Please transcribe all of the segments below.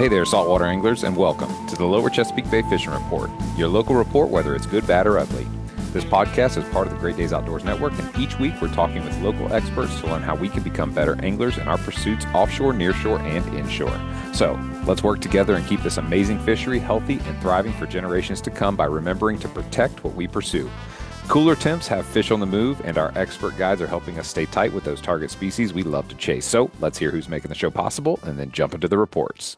Hey there, saltwater anglers, and welcome to the Lower Chesapeake Bay Fishing Report, your local report whether it's good, bad, or ugly. This podcast is part of the Great Days Outdoors Network, and each week we're talking with local experts to learn how we can become better anglers in our pursuits offshore, nearshore, and inshore. So, let's work together and keep this amazing fishery healthy and thriving for generations to come by remembering to protect what we pursue. Cooler temps have fish on the move, and our expert guides are helping us stay tight with those target species we love to chase. So, let's hear who's making the show possible, and then jump into the reports.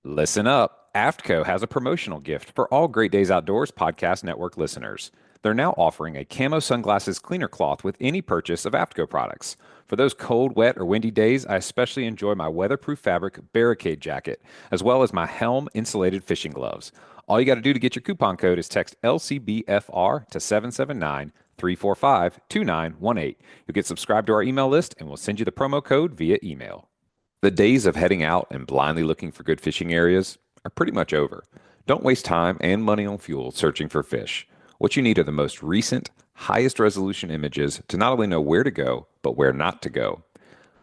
Listen up. AFTCO has a promotional gift for all Great Days Outdoors Podcast Network listeners. They're now offering a camo sunglasses cleaner cloth with any purchase of AFTCO products. For those cold, wet, or windy days, I especially enjoy my weatherproof fabric barricade jacket, as well as my Helm insulated fishing gloves. All you got to do to get your coupon code is text LCBFR to 779-345-2918. You'll get subscribed to our email list, and we'll send you the promo code via email. The days of heading out and blindly looking for good fishing areas are pretty much over. Don't waste time and money on fuel searching for fish. What you need are the most recent, highest resolution images to not only know where to go, but where not to go.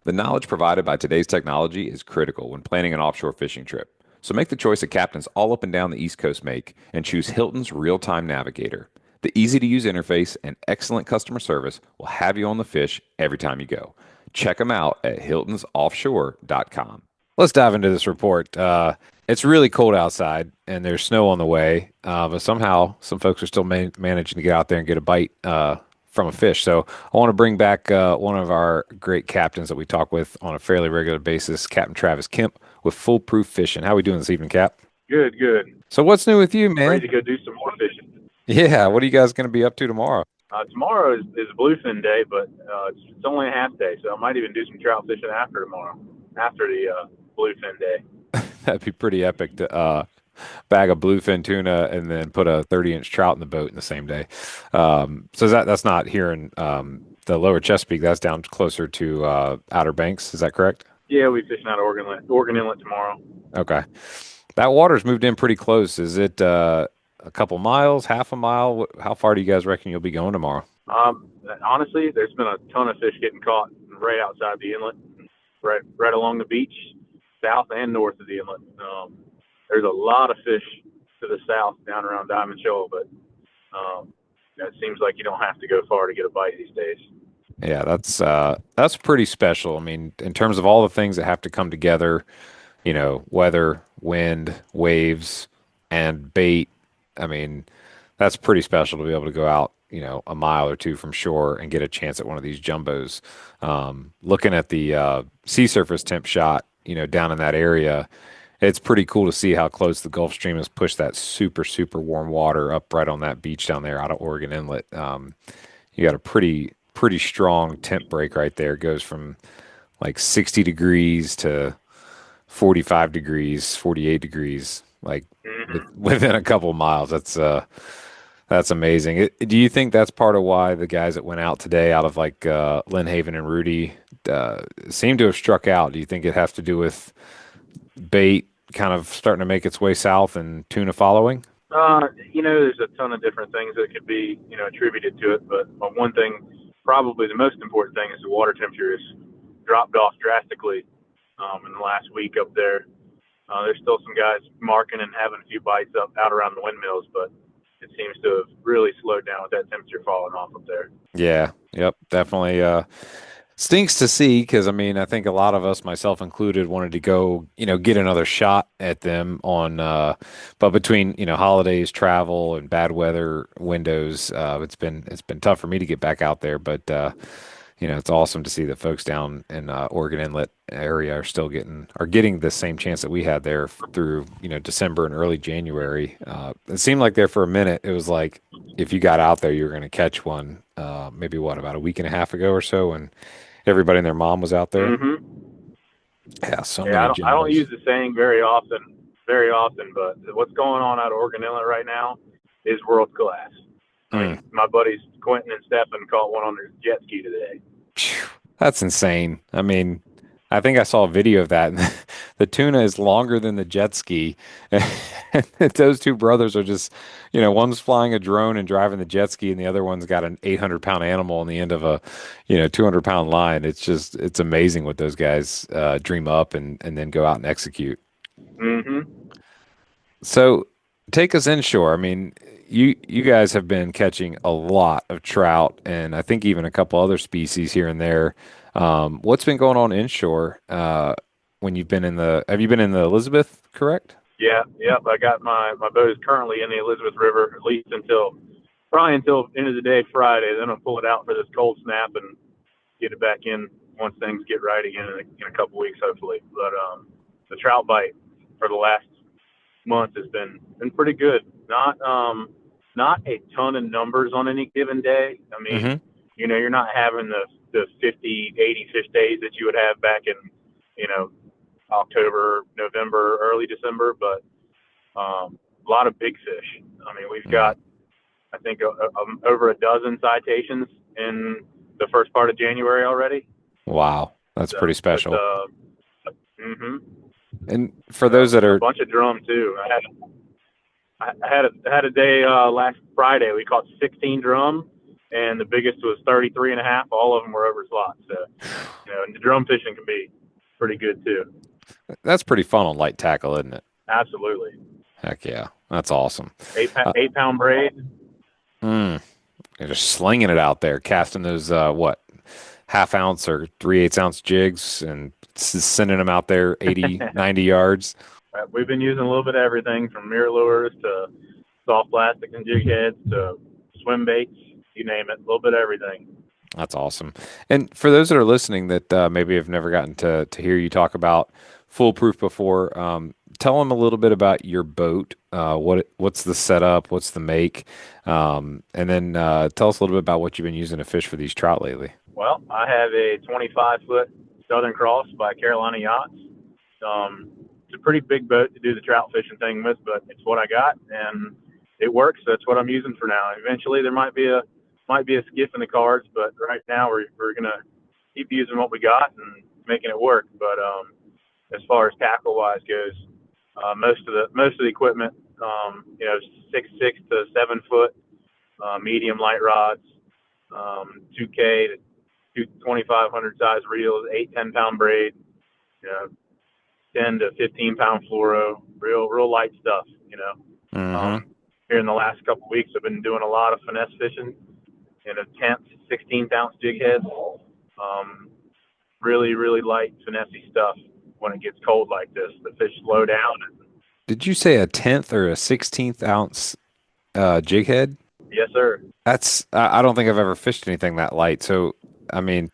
The knowledge provided by today's technology is critical when planning an offshore fishing trip. So make the choice that captains all up and down the East Coast make and choose Hilton's Real-Time Navigator. The easy-to-use interface and excellent customer service will have you on the fish every time you go. Check them out at hiltonsoffshore.com. Let's dive into this report. It's really cold outside, and there's snow on the way, but somehow some folks are still managing to get out there and get a bite from a fish. So I want to bring back one of our great captains that we talk with on a fairly regular basis, Captain Travis Kemp with Foolproof Fishing. How are we doing this evening, Cap? Good. So what's new with you, man? Ready to go do some more fishing. Yeah, what are you guys going to be up to tomorrow? Tomorrow is bluefin day, but it's only a half day, so I might even do some trout fishing after tomorrow, after the bluefin day. That'd be pretty epic to bag a bluefin tuna and then put a 30-inch trout in the boat in the same day. So that's not here in the Lower Chesapeake. That's down closer to Outer Banks. Is that correct? Yeah, we're fishing out of Oregon Inlet tomorrow. Okay. That water's moved in pretty close. Is it a couple miles, half a mile? How far do you guys reckon you'll be going tomorrow? Honestly, there's been a ton of fish getting caught right outside the inlet, right along the beach, south and north of the inlet. There's a lot of fish to the south down around Diamond Shoal, but it seems like you don't have to go far to get a bite these days. Yeah, that's pretty special. I mean, in terms of all the things that have to come together, weather, wind, waves, and bait. I mean, that's pretty special to be able to go out, a mile or two from shore and get a chance at one of these jumbos. Looking at the sea surface temp shot, down in that area, it's pretty cool to see how close the Gulf Stream has pushed that super, super warm water up right on that beach down there out of Oregon Inlet. You got a pretty strong temp break right there. It goes from like 60 degrees to 45 degrees, 48 degrees, like within a couple of miles. That's amazing. Do you think that's part of why the guys that went out today out of like Lynnhaven and Rudy seem to have struck out? Do you think it has to do with bait kind of starting to make its way south and tuna following? There's a ton of different things that could be, attributed to it. But one thing, probably the most important thing, is the water temperature has dropped off drastically in the last week up there. There's still some guys marking and having a few bites out around the windmills, but it seems to have really slowed down with that temperature falling off up there. Yeah, yep, definitely. Stinks to see because, I think a lot of us, myself included, wanted to go, get another shot at them but between, holidays, travel, and bad weather windows, it's been tough for me to get back out there. But, it's awesome to see that folks down in Oregon Inlet area are still getting the same chance that we had there through, December and early January. It seemed like there for a minute, it was like if you got out there, you were going to catch one, maybe about a week and a half ago or so, and everybody and their mom was out there. Mm-hmm. Yeah, I don't use the saying very often, but what's going on out of Oregon Inlet right now is world class. I mean, my buddies Quentin and Stefan caught one on their jet ski today. That's insane. I think I saw a video of that. And the tuna is longer than the jet ski. And those two brothers are just, one's flying a drone and driving the jet ski, and the other one's got an 800-pound animal on the end of a, 200-pound line. It's amazing what those guys dream up and then go out and execute. Mm-hmm. So take us inshore. I mean, you guys have been catching a lot of trout and I think even a couple other species here and there. What's been going on inshore when you've been in the have you been in the Elizabeth, correct? Yeah, yep. I got my boat is currently in the Elizabeth River at least until probably until end of the day Friday. Then I'll pull it out for this cold snap and get it back in once things get right again in a couple weeks, hopefully. But the trout bite for the last month has been pretty good. Not a ton of numbers on any given day. I mean, Hmm. you're not having the 50, 80 fish days that you would have back in, you know, October, November, early December, but a lot of big fish. I mean, we've Mm. got, I think, over a dozen citations in the first part of January already. Wow, that's So pretty with special. mm-hmm. And for those that A are, bunch of drum too. I had a day last Friday. We caught 16 drum, and the biggest was 33 and a half. All of them were over slots. So and the drum fishing can be pretty good too. that's pretty fun on light tackle, isn't it? Absolutely. Heck yeah, that's awesome. Eight Uh, 8 pound braid. mm, you're just slinging it out there, casting those what half ounce or 3/8 ounce jigs and sending them out there 80, 90 yards. We've been using a little bit of everything from mirror lures to soft plastic and jig heads to swim baits. You name it. A little bit of everything. That's awesome. And for those that are listening that maybe have never gotten to hear you talk about foolproof before, tell them a little bit about your boat. What's the setup? What's the make? And then tell us a little bit about what you've been using to fish for these trout lately. Well, I have a 25-foot Southern Cross by Carolina Yachts. It's a pretty big boat to do the trout fishing thing with, but it's what I got, and it works. So that's what I'm using for now. Eventually, there might be a skiff in the cards, but right now we're gonna keep using what we got and making it work. But as far as tackle wise goes, most of the equipment, 6 to 7 foot medium light rods, 2K to 2,500 size reels, 8 10 pound braid, you know, 10 to 15 pound fluoro, real light stuff. Mm-hmm. Um, Here in the last couple of weeks, I've been doing a lot of finesse fishing in a 10th, 16th ounce jig heads. Really light finessey stuff when it gets cold like this. The fish slow down. Did you say a tenth or a 16th ounce jig head? Yes, sir. I don't think I've ever fished anything that light. So, I mean,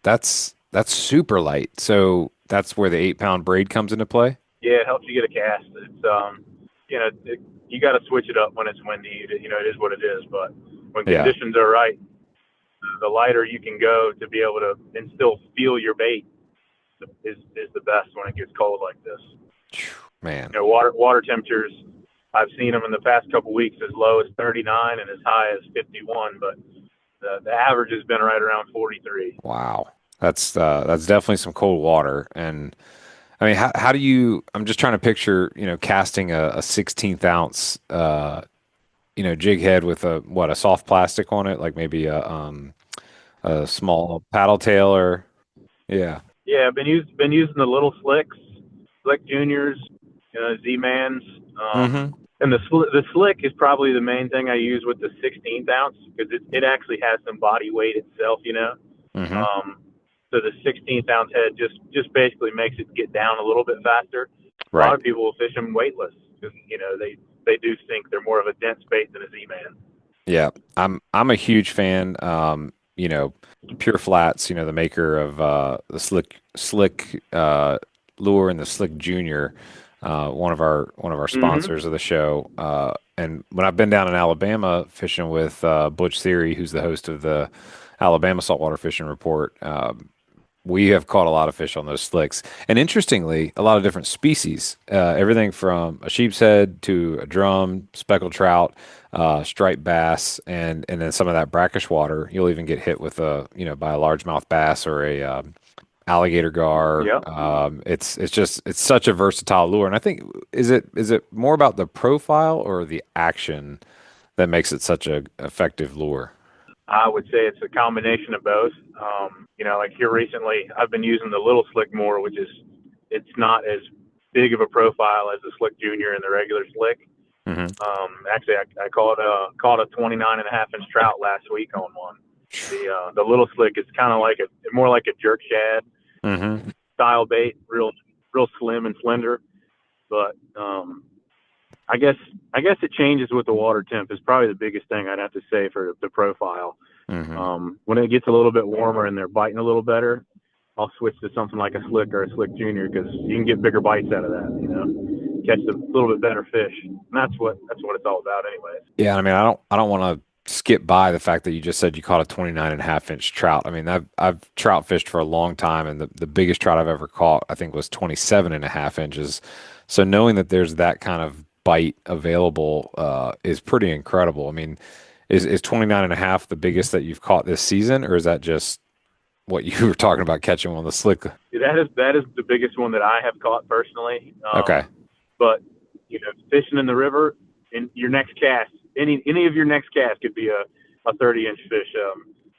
that's super light. So that's where the 8 pound braid comes into play. Yeah, it helps you get a cast. It's you got to switch it up when it's windy. It is what it is. But when Yeah. conditions are right, the lighter you can go to be able to and still feel your bait is the best when it gets cold like this. Phew, man. Water temperatures. I've seen them in the past couple weeks as low as 39 and as high as 51, but the average has been right around 43. Wow. That's definitely some cold water. And I mean, how do you, I'm just trying to picture, casting a 16th ounce, jig head with a soft plastic on it, like maybe a small paddle tail or, yeah. Yeah, I've been using the little slicks, slick juniors, Z-mans, Mm-hmm. and the slick is probably the main thing I use with the 16th ounce because it actually has some body weight itself. Mm-hmm. Um, so the 16th ounce head just basically makes it get down a little bit faster. A lot Right. of people will fish them weightless because they do think they're more of a dense bait than a Z-man. Yeah. I'm a huge fan. Pure Flats, the maker of the Slick Lure and the Slick Junior, one of our Mm-hmm. sponsors of the show. And when I've been down in Alabama fishing with Butch Theory, who's the host of the Alabama Saltwater Fishing Report, we have caught a lot of fish on those slicks. And interestingly, a lot of different species, everything from a sheep's head to a drum, speckled trout, striped bass, and then some of that brackish water. You'll even get hit with by a largemouth bass or a alligator gar. Yep. It's such a versatile lure. And I think is it more about the profile or the action that makes it such a effective lure? I would say it's a combination of both. Like here recently, I've been using the little slick more, which is it's not as big of a profile as the Slick Junior and the regular Slick. Hmm. Actually, I caught a 29.5 inch trout last week on one. The little Slick is kind of like more like a jerk shad Hmm. style bait, real slim and slender. But I guess it changes with the water temp. Is probably the biggest thing I'd have to say for the profile. Hmm. When it gets a little bit warmer and they're biting a little better, I'll switch to something like a Slick or a Slick Junior because you can get bigger bites out of that. Catch a little bit better fish. And that's what it's all about, anyways. Yeah, I mean, I don't want to skip by the fact that you just said you caught a 29.5 inch trout. I mean, I've trout fished for a long time, and the biggest trout I've ever caught, I think, was 27.5 inches. So knowing that there's that kind of bite available is pretty incredible. I mean, is 29.5 the biggest that you've caught this season, or is that just what you were talking about catching on the slick? That is the biggest one that I have caught personally. Okay. But fishing in the river, in your next cast, any of your next cast could be a 30-inch fish.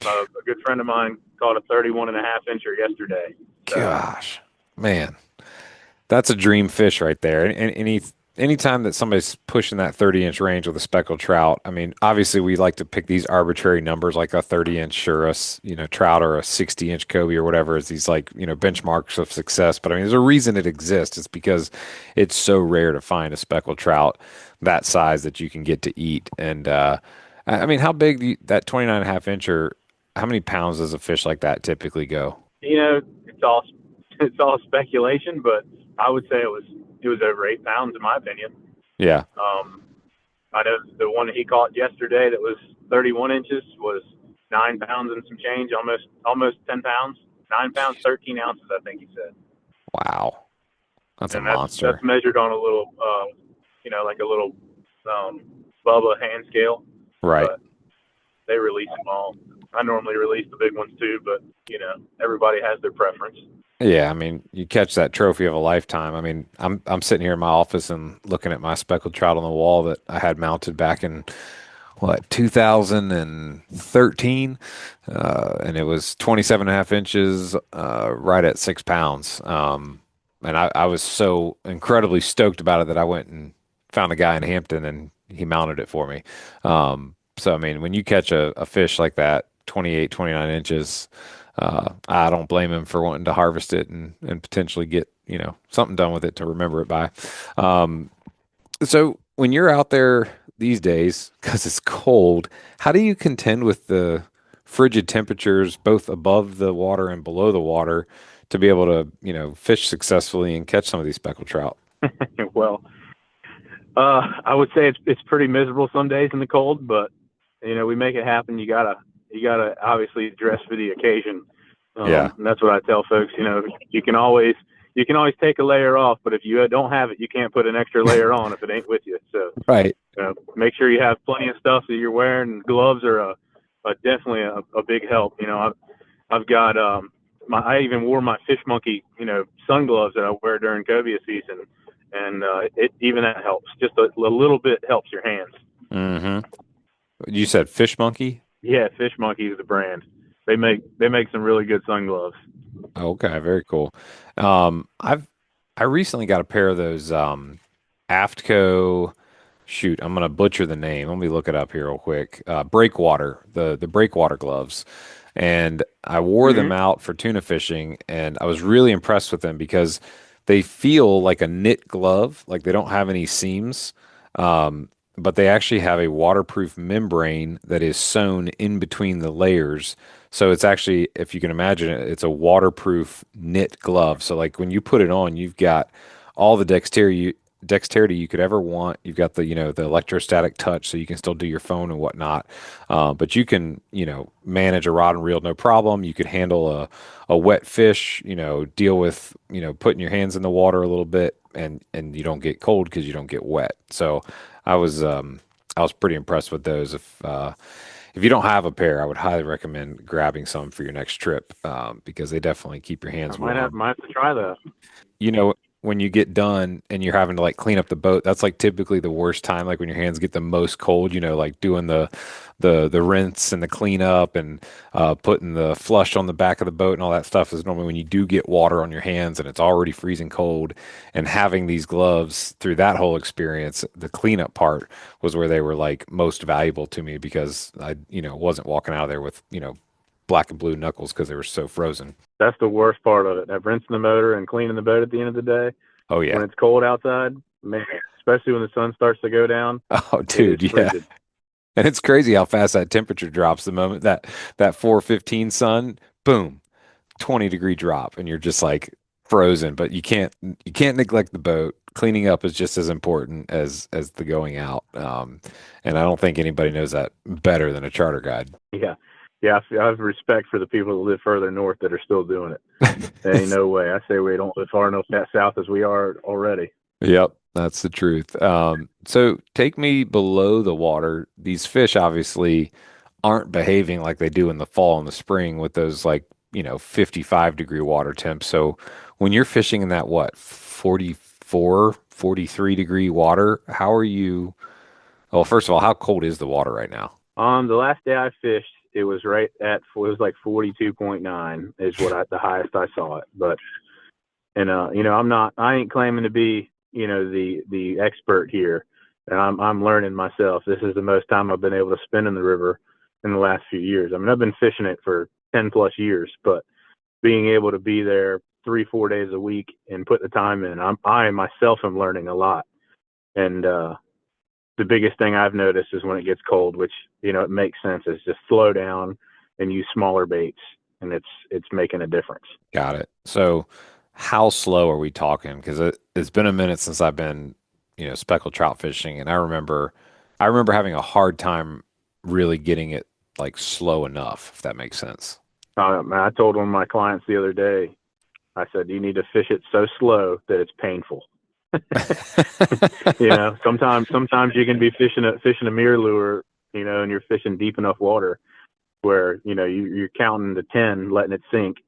A good friend of mine caught a 31.5 incher yesterday. So Gosh, man. That's a dream fish right there. And anytime that somebody's pushing that 30-inch range with a speckled trout, I mean, obviously we like to pick these arbitrary numbers like a 30-inch or trout or a 60-inch Kobe or whatever as these like, benchmarks of success. But I mean, there's a reason it exists. It's because it's so rare to find a speckled trout that size that you can get to eat. And I mean, how big that 29.5 incher, how many pounds does a fish like that typically go? it's all speculation, but I would say it was over 8 pounds in my opinion. Yeah. Um, I know the one that he caught yesterday that was 31 inches was 9 pounds and some change, almost 10 pounds, 9 pounds, 13 ounces, I think he said. Wow. That's a And that's monster. measured on a little, like a little um, Bubba hand scale, Right. but they release them all. I normally release the big ones too, but everybody has their preference. Yeah, I mean, you catch that trophy of a lifetime. I mean, I'm sitting here in my office and looking at my speckled trout on the wall that I had mounted back in what 2013, and it was 27.5 inches, right at 6 pounds. And I was so incredibly stoked about it that I went and found a guy in Hampton and he mounted it for me. So I mean, when you catch a fish like that, 28, 29 inches. I don't blame him for wanting to harvest it and potentially get, something done with it to remember it by. Um, so when you're out there these days, because it's cold, how do you contend with the frigid temperatures both above the water and below the water to be able to, fish successfully and catch some of these speckled trout? Well, I would say it's pretty miserable some days in the cold, but we make it happen. You gotta obviously dress for the occasion. Yeah, And that's what I tell folks. You can always take a layer off, but if you don't have it, you can't put an extra layer on if it ain't with you. So right. make sure you have plenty of stuff that you're wearing. Gloves are definitely a big help. I've got I even wore my fish monkey sun gloves that I wear during cobia season, and it even that helps. Just a little bit helps your hands. Hmm. You said fish monkey? Yeah, Fish Monkey is the brand. They make some really good sun gloves. Okay, very cool. I recently got a pair of those Aftco. Shoot, I'm gonna butcher the name. Let me look it up here real quick. Breakwater, the breakwater gloves, and I wore them Hmm. out for tuna fishing, and I was really impressed with them because they feel like a knit glove, like they don't have any seams, but they actually have a waterproof membrane that is sewn in between the layers. So it's actually, if you can imagine it, it's a waterproof knit glove. So like when you put it on, you've got all the dexterity you could ever want. You've got the, the electrostatic touch so you can still do your phone and whatnot. But you can, manage a rod and reel no problem. You could handle a wet fish, deal with, putting your hands in the water a little bit and you don't get cold because you don't get wet. So I was, I was pretty impressed with those. If you don't have a pair, I would highly recommend grabbing some for your next trip, because they definitely keep your I hands might have warm. might have to try that. You know, when you get done and you're having to like clean up the boat, that's like typically the worst time, like when your hands get the most cold, like doing the rinse and the cleanup and putting the flush on the back of the boat and all that stuff is normally when you do get water on your hands and it's already freezing cold. And having these gloves through that whole experience, the cleanup part was where they were like most valuable to me because I wasn't walking out of there with, black and blue knuckles because they were so frozen. That's the worst part of it. That rinsing the motor and cleaning the boat at the end of the day Oh when yeah. it's cold outside, man, especially when the sun starts to go down, Oh it is dude, yeah. frigid. And it's crazy how fast that temperature drops the moment that 4:15 sun, boom, 20-degree drop and you're just like frozen, but you can't neglect the boat. Cleaning up is just as important as the going out. And I don't think anybody knows that better than a charter guide. Yeah. Yeah, I have respect for the people that live further north that are still doing it. There ain't no way. I say we don't live far enough that south as we are already. Yep, that's the truth. So take me below the water. These fish obviously aren't behaving like they do in the fall and the spring with those like, 55-degree water temps. So when you're fishing in that what, 44, 43-degree water, how are you? Well, first of all, how cold is the water right now? The last day I fished, it was it was like 42.9 is the highest I saw it. But and I ain't claiming to be the expert here, and I'm learning myself. This is the most time I've been able to spend in the river in the last few years. I mean, I've been fishing it for 10 plus years, but being able to be there 3 4 days a week and put the time in, I myself am learning a lot. And the biggest thing I've noticed is when it gets cold, which it makes sense, is just slow down and use smaller baits, and it's making a difference. Got it. So how slow are we talking? Because it's been a minute since I've been, speckled trout fishing, and I remember having a hard time really getting it like slow enough, if that makes sense. I told one of my clients the other day, I said, you need to fish it so slow that it's painful. Sometimes you can be fishing a mirror lure, and you're fishing deep enough water where you're counting to 10, letting it sink.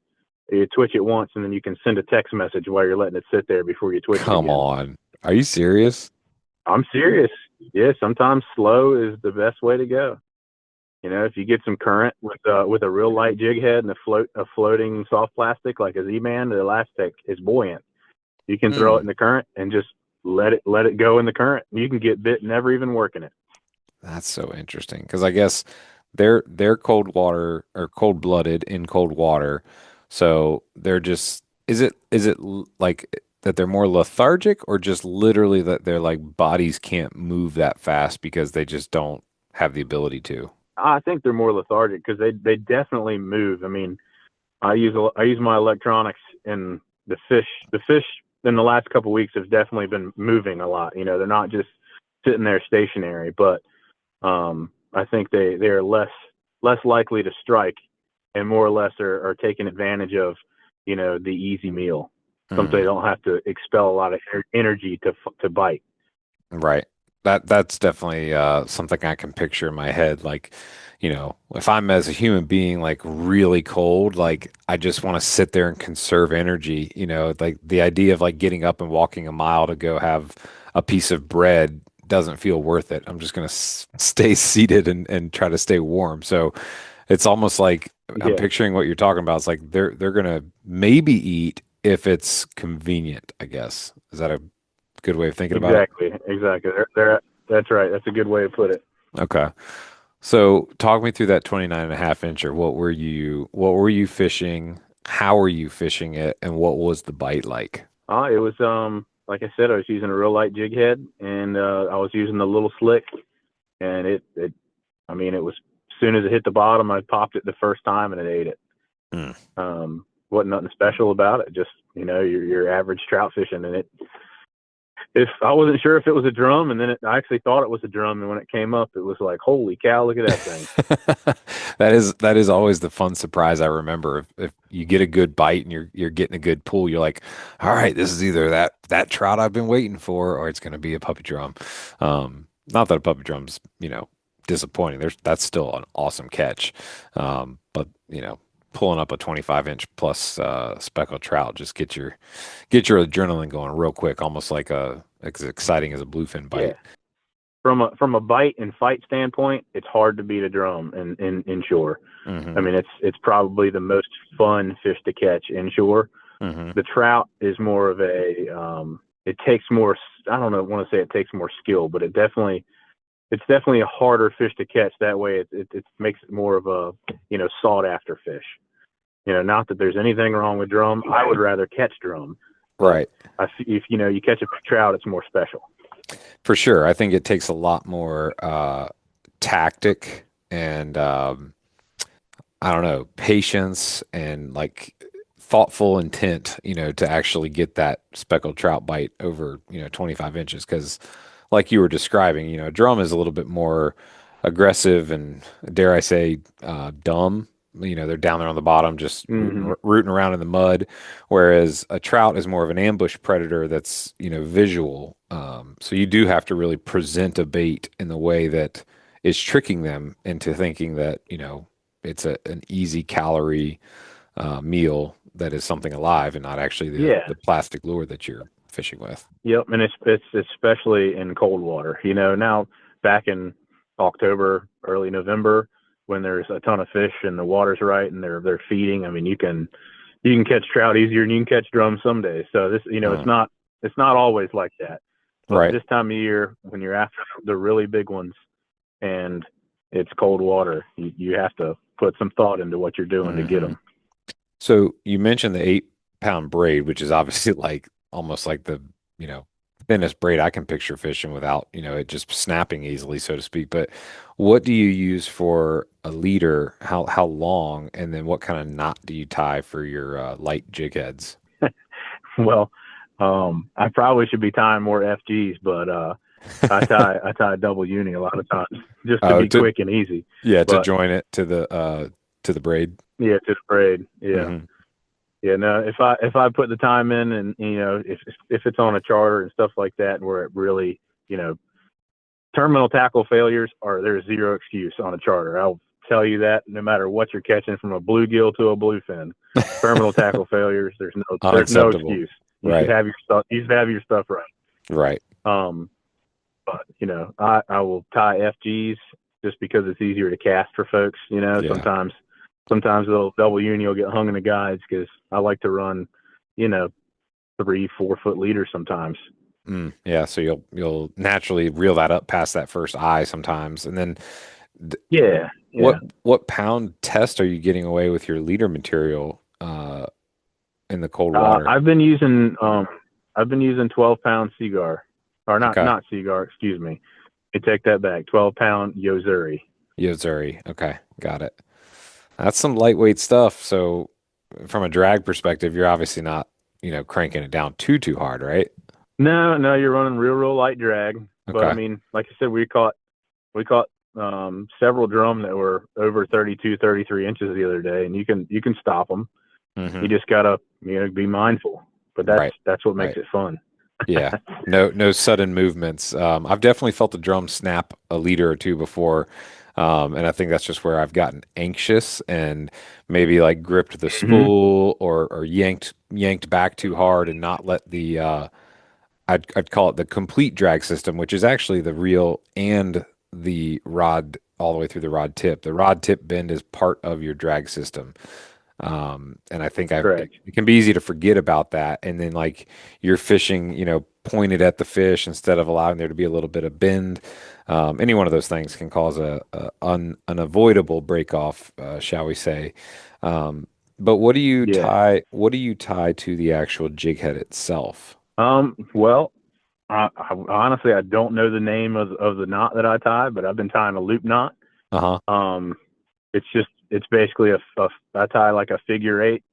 You twitch it once, and then you can send a text message while you're letting it sit there before you twitch it Come again. on. Are you serious? I'm serious. Yeah, sometimes slow is the best way to go. If you get some current with a real light jig head and a floating soft plastic like a Z-Man, the elastic is buoyant. You can throw it Mm, in the current and just let it go in the current. You can get bit never even working it. that's so interesting because I guess they're cold water or cold-blooded in cold water. So they're just like that they're more lethargic or just literally that their like bodies can't move that fast because they just don't have the ability to. I think they're more lethargic because they definitely move. I mean, I use my electronics, and the fish in the last couple of weeks have definitely been moving a lot. They're not just sitting there stationary, but I think they are less likely to strike, and more or less are taking advantage of the easy meal, since they Mm. don't have to expel a lot of energy to bite. Right. That's definitely something I can picture in my head. Like, if I'm as a human being like really cold, like I just want to sit there and conserve energy. Like the idea of like getting up and walking a mile to go have a piece of bread doesn't feel worth it. I'm just gonna stay seated and try to stay warm. So it's almost like I'm Yeah, picturing what you're talking about. It's like they're gonna maybe eat if it's convenient, I guess. Is that a good way of thinking about it? exactly. That's right. That's a good way to put it. Okay. So talk me through that 29.5 incher. What were you fishing? How were you fishing it? And what was the bite like? It was like I said, I was using a real light jig head, and I was using the little slick, and it I mean, it was as soon as it hit the bottom, I popped it the first time, and it ate it. Hmm. Wasn't nothing special about it. Just your average trout fishing, and if I wasn't sure if it was a drum, and then I actually thought it was a drum, and when it came up, it was like, holy cow, look at that thing. That is always the fun surprise I remember. If you get a good bite and you're getting a good pull, you're like, all right, this is either that trout I've been waiting for, or it's going to be a puppy drum. Not that a puppy drum's disappointing. That's still an awesome catch. But pulling up a 25-inch plus speckled trout, just get your adrenaline going real quick, almost like as exciting as a bluefin Yeah. bite. From a bite and fight standpoint, it's hard to beat a drum inshore. I Hmm. mean, it's probably the most fun fish to catch inshore. Hmm. The trout is more of a it takes more. I don't know. Want to say it takes more skill, but it's definitely a harder fish to catch. That way, it makes it more of a sought after fish. Not that there's anything wrong with drum. I would rather catch drum, but Right. if you catch a big trout, it's more special. For sure. I think it takes a lot more tactic and I don't know, patience and like thoughtful intent, to actually get that speckled trout bite over, 25 inches. Because, like you were describing, drum is a little bit more aggressive and, dare I say, dumb. They're down there on the bottom, just Hmm. rooting around in the mud. Whereas a trout is more of an ambush predator that's, visual. So you do have to really present a bait in the way that is tricking them into thinking that, it's an easy calorie meal that is something alive and not actually the Yeah. the plastic lure that you're fishing with. Yep. And it's especially in cold water. Now back in October, early November, when there's a ton of fish and the water's right and they're feeding. I mean, you can catch trout easier than you can catch drum some days. So this, Uh, it's not always like that. But right. this time of year, when you're after the really big ones and it's cold water, you have to put some thought into what you're doing to get Hmm. them. So you mentioned the 8 pound braid, which is obviously like almost like the, you know, thinnest braid I can picture fishing without, it just snapping easily, so to speak. But what do you use for a leader? How long? And then what kind of knot do you tie for your light jig heads? Well, I probably should be tying more FGs, but I tie double uni a lot of times just to Oh, be quick and easy. yeah, to But join it to the braid. yeah, to the braid. Yeah. Hmm. Yeah, no, if I put the time in and if it's on a charter and stuff like that where it really, you know, terminal tackle failures are there's zero excuse on a charter. I'll tell you that no matter what you're catching from a bluegill to a bluefin. Terminal tackle failures, there's no Unacceptable. excuse. You should Right. have your stuff right. Right. Um but I will tie FGs just because it's easier to cast for folks. Yeah. Sometimes they'll double uni will get hung in the guides because I like to run, you know, 3-4 foot leaders sometimes. Yeah, so you'll naturally reel that up past that first eye sometimes. And then th- Yeah, what yeah. what pound test are you getting away with your leader material in the cold water? I've been using 12-pound Seagar, or Okay. not Seagar, excuse me. I take that back. 12-pound Yozuri. Yozuri. Okay, got it. That's some lightweight stuff. So from a drag perspective, you're obviously not, cranking it down too hard, right? No, no, you're running real light drag. But I Okay. mean, like I said, we caught several drum that were over 32, 33 inches the other day, and you can stop them. Hmm. You just gotta be mindful. But that's Right. that's what makes Right. it fun. Yeah. No sudden movements. I've definitely felt the drum snap a leader or two before. And I think that's just where I've gotten anxious and maybe like gripped the Hmm. spool or yanked back too hard and not let the I'd call it the complete drag system, which is actually the reel and the rod all the way through the rod tip. The rod tip bend is part of your drag system. And I think Correct. it can be easy to forget about that. And then like you're fishing, pointed at the fish instead of allowing there to be a little bit of bend. Any one of those things can cause a unavoidable break off, shall we say. But Yeah. what do you tie to the actual jig head itself? Well, honestly, I don't know the name of the knot that I tie, but I've been tying a loop knot. Uh-huh. Um, it's basically I tie like a figure eight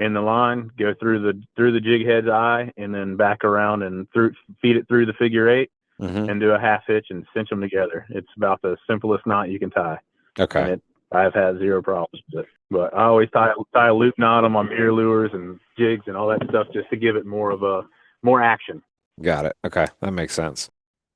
in the line, go through the jig head's eye, and then back around and feed it through the figure eight, Hmm. and do a half hitch and cinch them together. It's about the simplest knot you can tie, and Okay. I've had zero problems with it. But I always tie a loop knot on my mirror lures and jigs and all that stuff just to give it more action. Got it. Okay. That makes sense.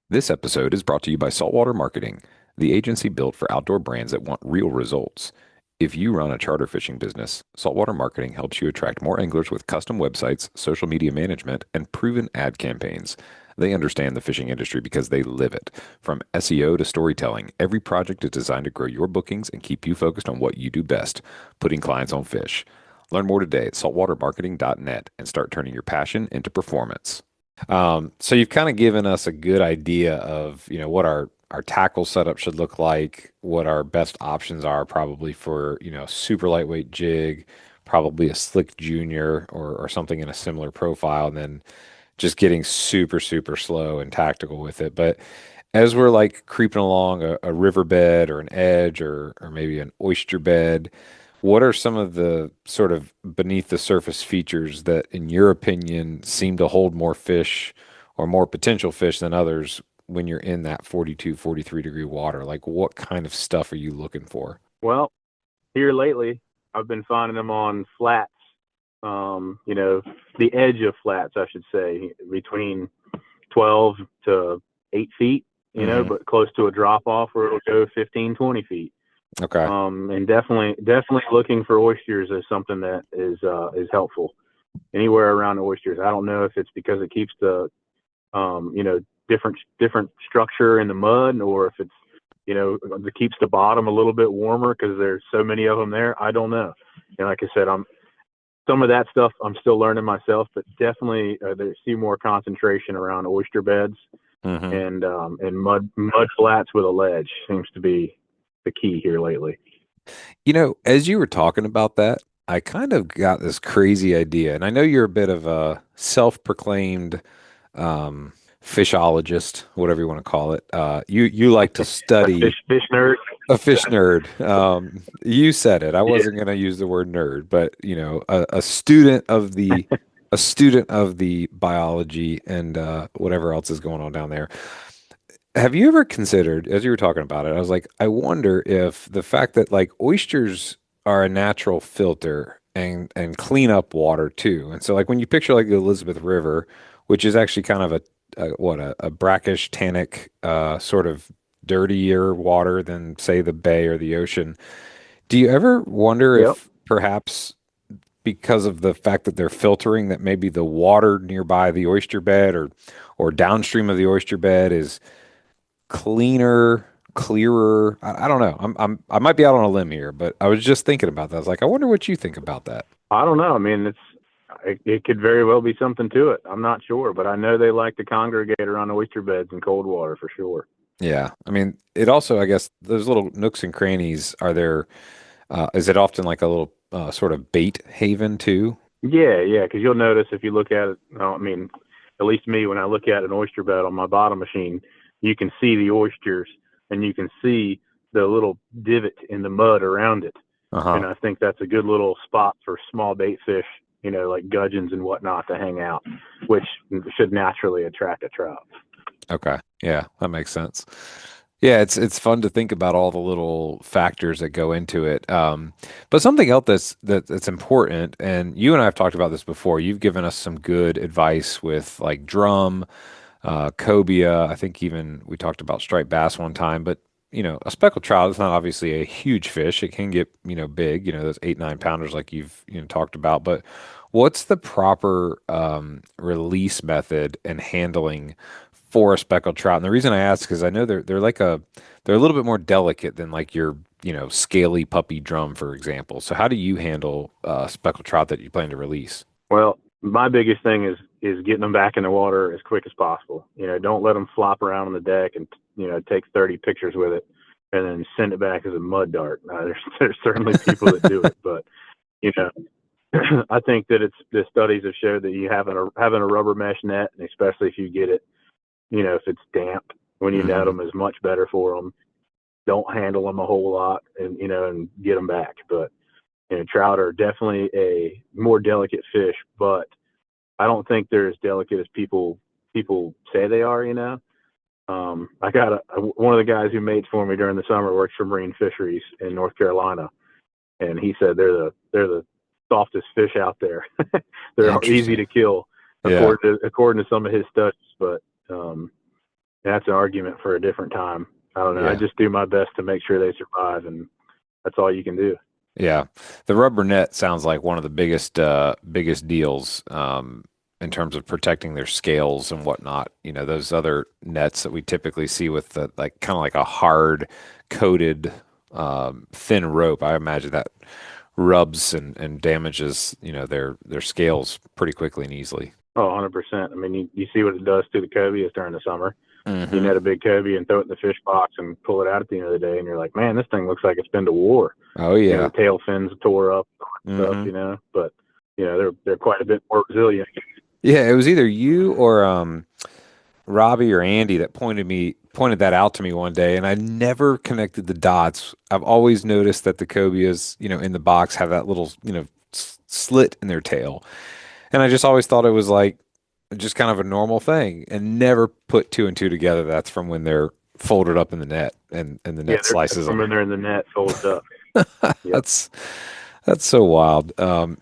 This episode is brought to you by Saltwater Marketing, the agency built for outdoor brands that want real results. If you run a charter fishing business, saltwater marketing helps you attract more anglers with custom websites, social media management, and proven ad campaigns. They understand the fishing industry because they live it. From SEO to storytelling, every project is designed to grow your bookings and keep you focused on what you do best, putting clients on fish. Learn more today at saltwatermarketing.net and start turning your passion into performance. So you've kind of given us a good idea of, what our tackle setup should look like, what our best options are probably for, super lightweight jig, probably a slick junior or something in a similar profile, and then just getting super, super slow and tactical with it. But as we're like creeping along a riverbed or an edge or maybe an oyster bed, what are some of the sort of beneath the surface features that, in your opinion, seem to hold more fish or more potential fish than others when you're in that 42, 43-degree water? Like, what kind of stuff are you looking for? Well, here lately, I've been finding them on flats. The edge of flats, I should say, between 12 to 8 feet. Hmm. But close to a drop off where it'll go 15, 20 feet. Okay. And definitely looking for oysters is something that is helpful anywhere around oysters. I don't know if it's because it keeps the um, you know different structure in the mud, or if it's it keeps the bottom a little bit warmer because there's so many of them there. I don't know. And like I said, I'm some of that stuff I'm still learning myself, but definitely there see more concentration around oyster beds Hmm. and mud flats with a ledge seems to be the key here lately. As you were talking about that, I kind of got this crazy idea, and I know you're a bit of a self-proclaimed um, fishologist, whatever you want to call it. You like to A study fish nerd. a fish nerd. You said it. I Yeah. wasn't going to use the word nerd, but a student of the biology and whatever else is going on down there. Have you ever considered, as you were talking about it, I was like, I wonder if the fact that like oysters are a natural filter and clean up water too. And so like when you picture like the Elizabeth River, which is actually kind of a brackish, tannic, sort of dirtier water than say the bay or the ocean. Do you ever wonder Yep. if perhaps because of the fact that they're filtering that maybe the water nearby the oyster bed or downstream of the oyster bed is cleaner, clearer. I don't know. I might be out on a limb here, but I was just thinking about that. I was like, I wonder what you think about that. I don't know. I mean, it could very well be something to it. I'm not sure, but I know they like to congregate around oyster beds in cold water for sure. Yeah. I mean, it also, I guess, those little nooks and crannies are there. Is it often like a little sort of bait haven too? Yeah, yeah, because you'll notice if you look at it. I mean, at least me, when I look at an oyster bed on my bottom machine, you can see the oysters and you can see the little divot in the mud around it. Uh-huh. And I think that's a good little spot for small bait fish, like gudgeons and whatnot to hang out, which should naturally attract a trout. Okay. Yeah, that makes sense. Yeah, it's fun to think about all the little factors that go into it. But something else that's important, and you and I have talked about this before. You've given us some good advice with like drum, cobia. I think even we talked about striped bass one time, but a speckled trout is not obviously a huge fish. It can get, big, those 8, 9 pounders like you've, talked about. But what's the proper release method and handling for a speckled trout? And the reason I ask is I know they're a little bit more delicate than like your, scaly puppy drum, for example. So how do you handle speckled trout that you plan to release? Well, my biggest thing is getting them back in the water as quick as possible. Don't let them flop around on the deck and take 30 pictures with it and then send it back as a mud dart. There's certainly people that do it, but you know I think that it's the studies have showed that you having a rubber mesh net, and especially if you get it, if it's damp when you net Hmm. them, is much better for them. Don't handle them a whole lot, and get them back. But trout are definitely a more delicate fish, but I don't think they're as delicate as people say they are. I got one of the guys who mates for me during the summer works for Marine Fisheries in North Carolina, and he said they're the softest fish out there. They're easy Interesting. to kill, Yeah. according to some of his studies, but um, that's an argument for a different time. I don't know. I Yeah. just do my best to make sure they survive, and that's all you can do. Yeah. The rubber net sounds like one of the biggest deals in terms of protecting their scales and whatnot. You know, those other nets that we typically see with the like kind of like a hard coated thin rope. I imagine that rubs and damages, you know, their scales pretty quickly and easily. Oh, 100%. I mean, you see what it does to the cobias during the summer. You Hmm. net a big cobia and throw it in the fish box and pull it out at the end of the day, and you're like, man, this thing looks like it's been to war. Oh The yeah. tail fins tore up and all that stuff, Hmm. but they're quite a bit more resilient. Yeah, it was either you or Robbie or Andy that pointed that out to me one day, and I never connected the dots. I've always noticed that the cobias, you know, in the box have that little, you know, slit in their tail, and I just always thought it was like just kind of a normal thing, and never put two and two together. That's from when they're folded up in the net, and the Yeah, net that's slices from them. when they're in the net folded up. Yep. That's That's so wild.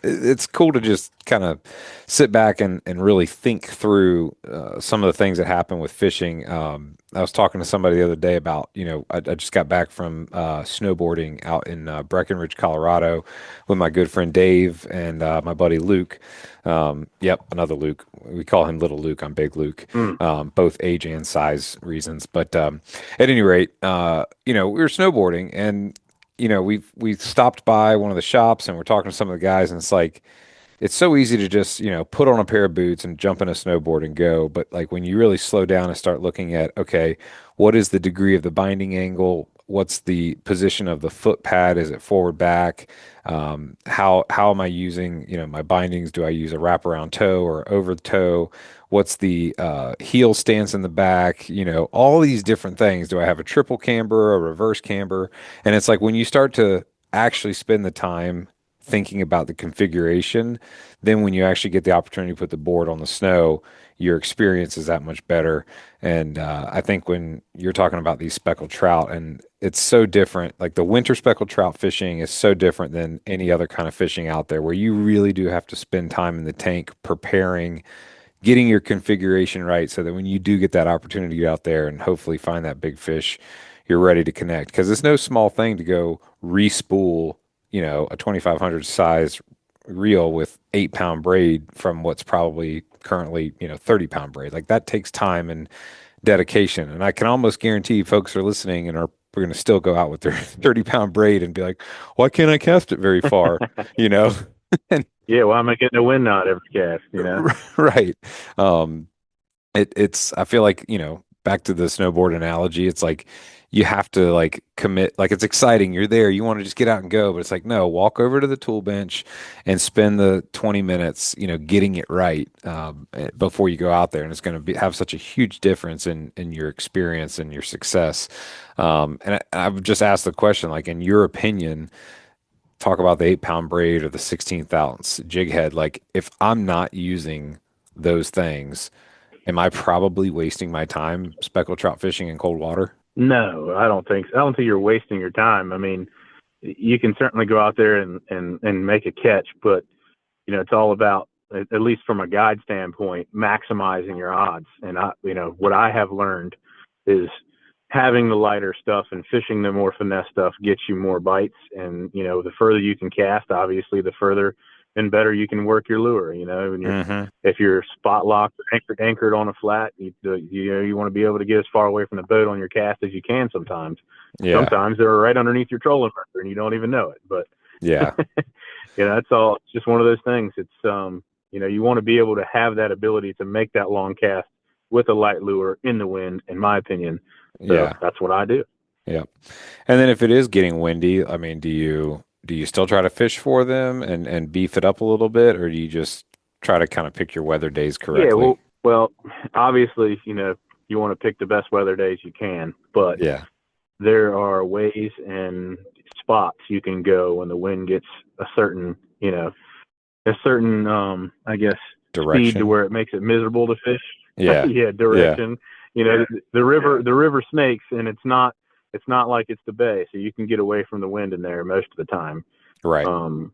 It's cool to just kind of sit back and really think through some of the things that happen with fishing. I was talking to somebody the other day about, you know, I just got back from snowboarding out in Breckenridge, Colorado, with my good friend Dave and my buddy Luke. Yep, another Luke. We call him Little Luke. I'm Big Luke. Mm. Both age and size reasons. But at any rate, you know, we were snowboarding and you know, we stopped by one of the shops and we're talking to some of the guys, and it's like it's so easy to just, you know, put on a pair of boots and jump in a snowboard and go. But like when you really slow down and start looking at, okay, what is the degree of the binding angle? What's the position of the foot pad? Is it forward back? How am I using, you know, my bindings? Do I use a wraparound toe or over the toe? What's the heel stance in the back? You know, all these different things. Do I have a triple camber, a reverse camber? And it's like when you start to actually spend the time thinking about the configuration, then when you actually get the opportunity to put the board on the snow, your experience is that much better. And I think when you're talking about these speckled trout, and it's so different, like the winter speckled trout fishing is so different than any other kind of fishing out there, where you really do have to spend time in the tank preparing, getting your configuration right so that when you do get that opportunity to get out there and hopefully find that big fish, you're ready to connect. Because it's no small thing to go re-spool, you know, a 2500 size reel with 8 pound braid from what's probably currently, you know, 30 pound braid. Like that takes time and dedication. And I can almost guarantee folks are listening and are going to still go out with their 30 pound braid and be like, why can't I cast it very far? You know? And Yeah, why am I getting a wind knot every cast? right. Um, it's I feel like, you know, back to the snowboard analogy, it's like you have to like commit, like it's exciting, you're there, you want to just get out and go, but it's like no, walk over to the tool bench and spend the 20 minutes, you know, getting it right before you go out there, and it's going to be have such a huge difference in your experience and your success. I've just asked the question, like in your opinion, talk about the 8 pound braid or the 16th ounce jig head, like if I'm not using those things, am I probably wasting my time speckled trout fishing in cold water? No, I don't think so. I don't think you're wasting your time. I mean, you can certainly go out there and make a catch, but it's all about, at least from a guide standpoint, maximizing your odds. And what I have learned is having the lighter stuff and fishing the more finesse stuff gets you more bites. And the further you can cast, obviously, the further and better you can work your lure. And Hmm. if you're spot locked, anchored on a flat, you want to be able to get as far away from the boat on your cast as you can. Yeah. Sometimes they're right underneath your trolling motor and you don't even know it. But Yeah. that's all. It's just one of those things. It's you want to be able to have that ability to make that long cast with a light lure in the wind, in my opinion. So Yeah. that's what I do. Yeah. And then if it is getting windy, I mean, do you still try to fish for them and beef it up a little bit, or do you just try to kind of pick your weather days Yeah, correctly? well, obviously, you want to pick the best weather days you can, but Yeah. there are ways and spots you can go when the wind gets a certain, I guess, speed to Direction. where it makes it miserable to fish. Yeah. Yeah, Yeah. direction. The river snakes, and it's not like it's the bay, so you can get away from the wind in there most of the time. Right. Um,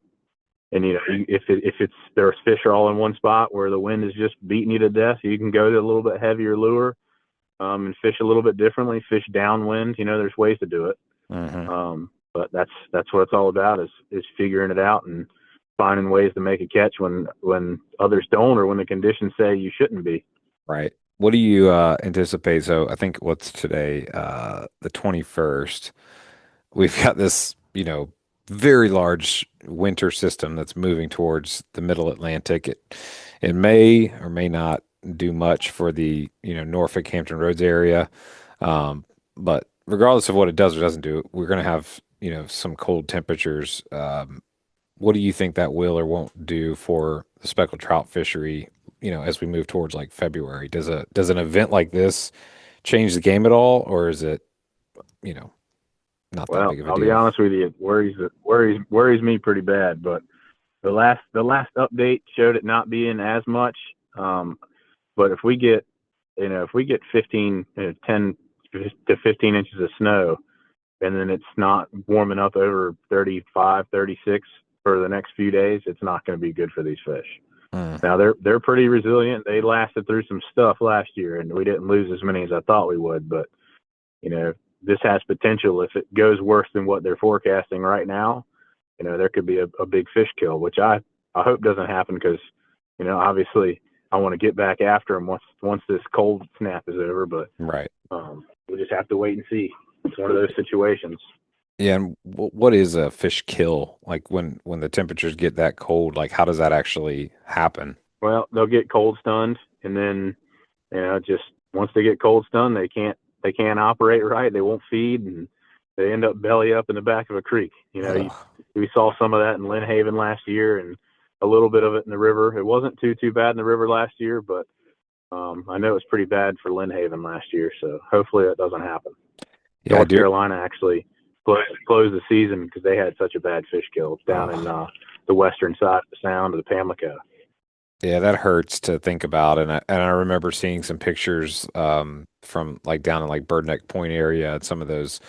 and if there's fish are all in one spot where the wind is just beating you to death, you can go to a little bit heavier lure, and fish a little bit differently. Fish downwind. There's ways to do it. Hmm. Um, But that's what it's all about is figuring it out and finding ways to make a catch when others don't, or when the conditions say you shouldn't be. Right. What do you anticipate? So I think what's today, the 21st. We've got this, very large winter system that's moving towards the middle Atlantic. It may or may not do much for the, Norfolk Hampton Roads area. Um, but regardless of what it does or doesn't do, we're going to have, some cold temperatures. What do you think that will or won't do for the speckled trout fishery, as we move towards like February? Does an event like this change the game at all, or is it, you know, not that Well, big of a I'll be deal? honest with you, it worries me pretty bad. But the last update showed it not being as much. Um, but if we get 15, 10 to 15 inches of snow, and then it's not warming up over 35, 36 for the next few days, it's not going to be good for these fish. Mm, Now they're pretty resilient. They lasted through some stuff last year, and we didn't lose as many as I thought we would. But you know, this has potential. If it goes worse than what they're forecasting right now, there could be a big fish kill, which I hope doesn't happen because, obviously I want to get back after them once this cold snap is over. But right. we just have to wait and see. It's one of those situations. Yeah, and what is a fish kill? Like when the temperatures get that cold, like how does that actually happen? Well, they'll get cold stunned, and then just once they get cold stunned, they can't operate right. They won't feed, and they end up belly up in the back of a creek. Ugh. We saw some of that in Lynnhaven last year, and a little bit of it in the river. It wasn't too bad in the river last year, but I know it was pretty bad for Lynnhaven last year. So hopefully that doesn't happen. Yeah, I North do. Carolina actually closed the season because they had such a bad fish kill down in Oh, the western side of the Sound of the Pamlico. yeah, that hurts to think about. And I remember seeing some pictures from like down in like Bird Neck Point area and some of those